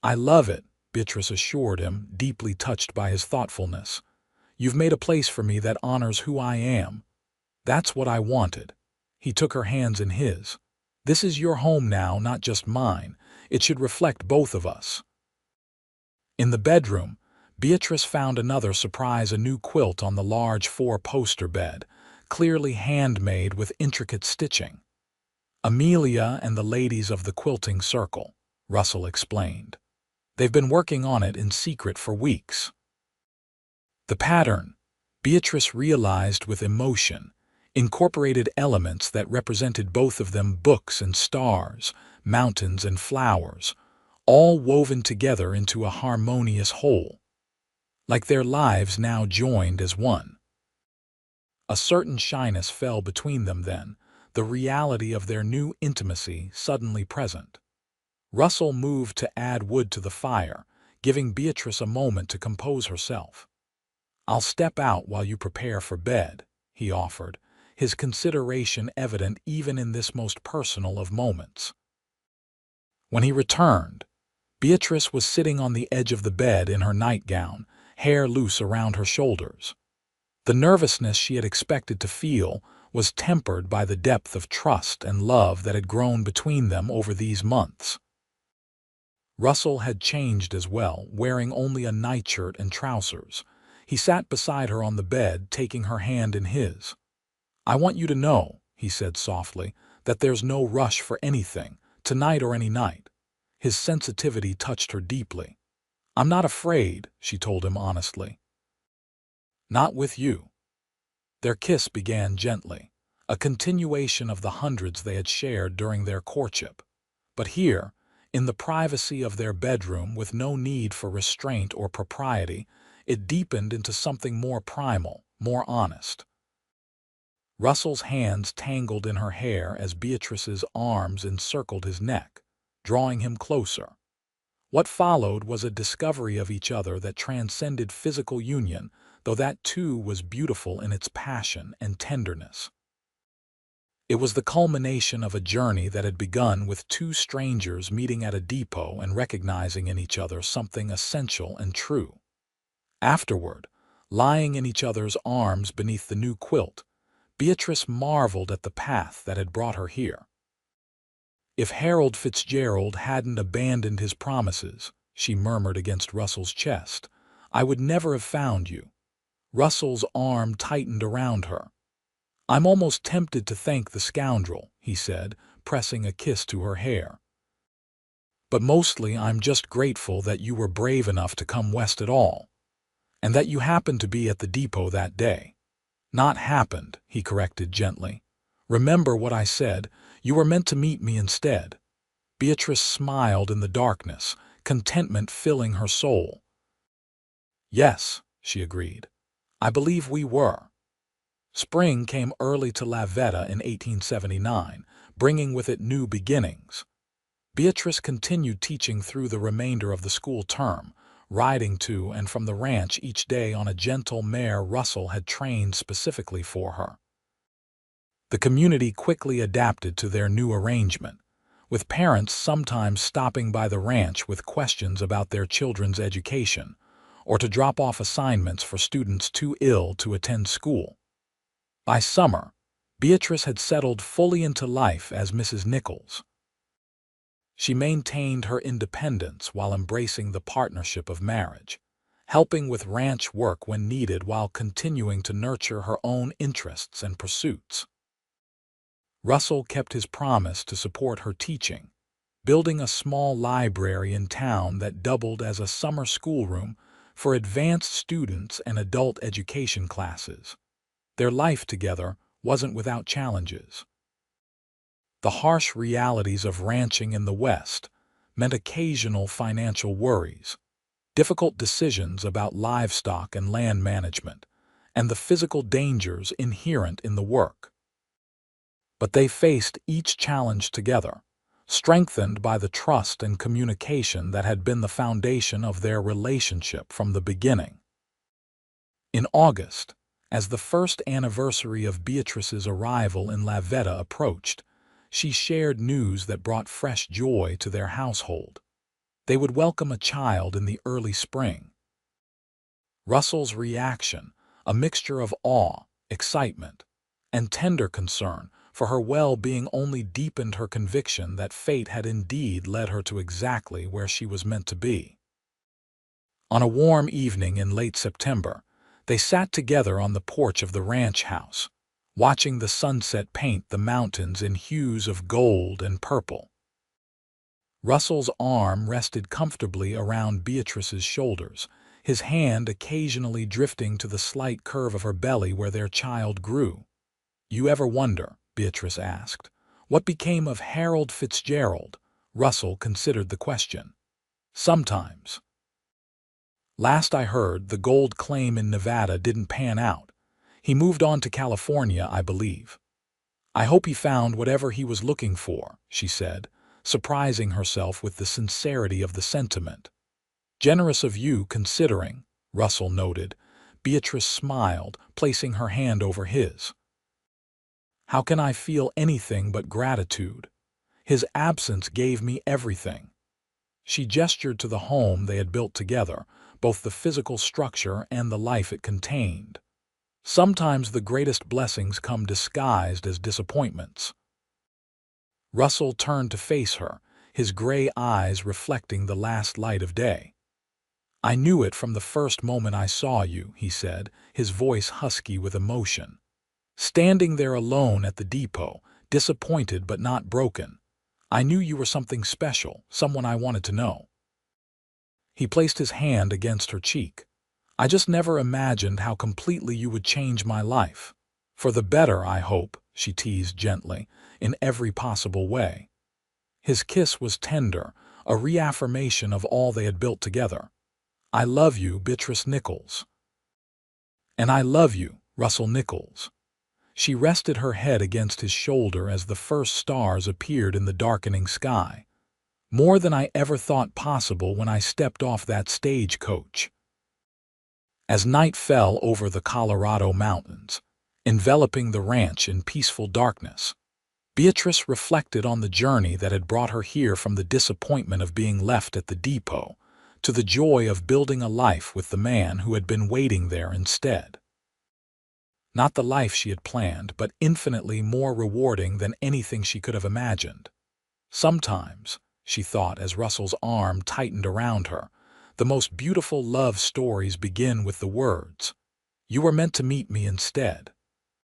"I love it," Beatrice assured him, deeply touched by his thoughtfulness. "You've made a place for me that honors who I am. That's what I wanted." He took her hands in his. "This is your home now, not just mine. It should reflect both of us." In the bedroom, Beatrice found another surprise: a new quilt on the large four-poster bed, clearly handmade with intricate stitching. "Amelia and the ladies of the quilting circle," Russell explained. "They've been working on it in secret for weeks." The pattern, Beatrice realized with emotion, incorporated elements that represented both of them: books and stars, mountains and flowers, all woven together into a harmonious whole, like their lives now joined as one. A certain shyness fell between them then, the reality of their new intimacy suddenly present. Russell moved to add wood to the fire, giving Beatrice a moment to compose herself. "I'll step out while you prepare for bed," he offered, his consideration evident even in this most personal of moments. When he returned, Beatrice was sitting on the edge of the bed in her nightgown, hair loose around her shoulders. The nervousness she had expected to feel was tempered by the depth of trust and love that had grown between them over these months. Russell had changed as well, wearing only a nightshirt and trousers. He sat beside her on the bed, taking her hand in his. "I want you to know," he said softly, "that there's no rush for anything, tonight or any night." His sensitivity touched her deeply. "I'm not afraid," she told him honestly. "Not with you." Their kiss began gently, a continuation of the hundreds they had shared during their courtship. But here, in the privacy of their bedroom, with no need for restraint or propriety, it deepened into something more primal, more honest. Russell's hands tangled in her hair as Beatrice's arms encircled his neck, drawing him closer. What followed was a discovery of each other that transcended physical union, though that too was beautiful in its passion and tenderness. It was the culmination of a journey that had begun with two strangers meeting at a depot and recognizing in each other something essential and true. Afterward, lying in each other's arms beneath the new quilt, Beatrice marveled at the path that had brought her here. "If Harold Fitzgerald hadn't abandoned his promises," she murmured against Russell's chest, "I would never have found you." Russell's arm tightened around her. "I'm almost tempted to thank the scoundrel," he said, pressing a kiss to her hair. "But mostly I'm just grateful that you were brave enough to come west at all, and that you happened to be at the depot that day." "Not happened," he corrected gently. "Remember what I said, you were meant to meet me instead." Beatrice smiled in the darkness, contentment filling her soul. "Yes," she agreed. "I believe we were." Spring came early to La Veta in 1879, bringing with it new beginnings. Beatrice continued teaching through the remainder of the school term, riding to and from the ranch each day on a gentle mare Russell had trained specifically for her. The community quickly adapted to their new arrangement, with parents sometimes stopping by the ranch with questions about their children's education, or to drop off assignments for students too ill to attend school. By summer, Beatrice had settled fully into life as Mrs. Nichols. She maintained her independence while embracing the partnership of marriage, helping with ranch work when needed while continuing to nurture her own interests and pursuits. Russell kept his promise to support her teaching, building a small library in town that doubled as a summer schoolroom for advanced students and adult education classes. Their life together wasn't without challenges. The harsh realities of ranching in the West meant occasional financial worries, difficult decisions about livestock and land management, and the physical dangers inherent in the work. But they faced each challenge together, strengthened by the trust and communication that had been the foundation of their relationship from the beginning. In August, as the first anniversary of Beatrice's arrival in La Veta approached, she shared news that brought fresh joy to their household. They would welcome a child in the early spring. Russell's reaction, a mixture of awe, excitement, and tender concern for her well-being, only deepened her conviction that fate had indeed led her to exactly where she was meant to be. On a warm evening in late September, they sat together on the porch of the ranch house, watching the sunset paint the mountains in hues of gold and purple. Russell's arm rested comfortably around Beatrice's shoulders, his hand occasionally drifting to the slight curve of her belly where their child grew. "You ever wonder," Beatrice asked, "what became of Harold Fitzgerald?" Russell considered the question. "Sometimes. Last I heard, the gold claim in Nevada didn't pan out. He moved on to California, I believe. I hope he found whatever he was looking for," she said, surprising herself with the sincerity of the sentiment. "Generous of you, considering," Russell noted. Beatrice smiled, placing her hand over his. "How can I feel anything but gratitude? His absence gave me everything." She gestured to the home they had built together, both the physical structure and the life it contained. Sometimes the greatest blessings come disguised as disappointments. Russell turned to face her, his gray eyes reflecting the last light of day. "I knew it from the first moment I saw you," he said, his voice husky with emotion. "Standing there alone at the depot, disappointed but not broken. I knew you were something special, someone I wanted to know." He placed his hand against her cheek. "I just never imagined how completely you would change my life. For the better, I hope," she teased gently, "in every possible way." His kiss was tender, a reaffirmation of all they had built together. "I love you, Beatrice Nichols." "And I love you, Russell Nichols." She rested her head against his shoulder as the first stars appeared in the darkening sky. "More than I ever thought possible when I stepped off that stagecoach." As night fell over the Colorado mountains, enveloping the ranch in peaceful darkness, Beatrice reflected on the journey that had brought her here, from the disappointment of being left at the depot to the joy of building a life with the man who had been waiting there instead. Not the life she had planned, but infinitely more rewarding than anything she could have imagined. Sometimes, she thought as Russell's arm tightened around her, the most beautiful love stories begin with the words, "You were meant to meet me instead."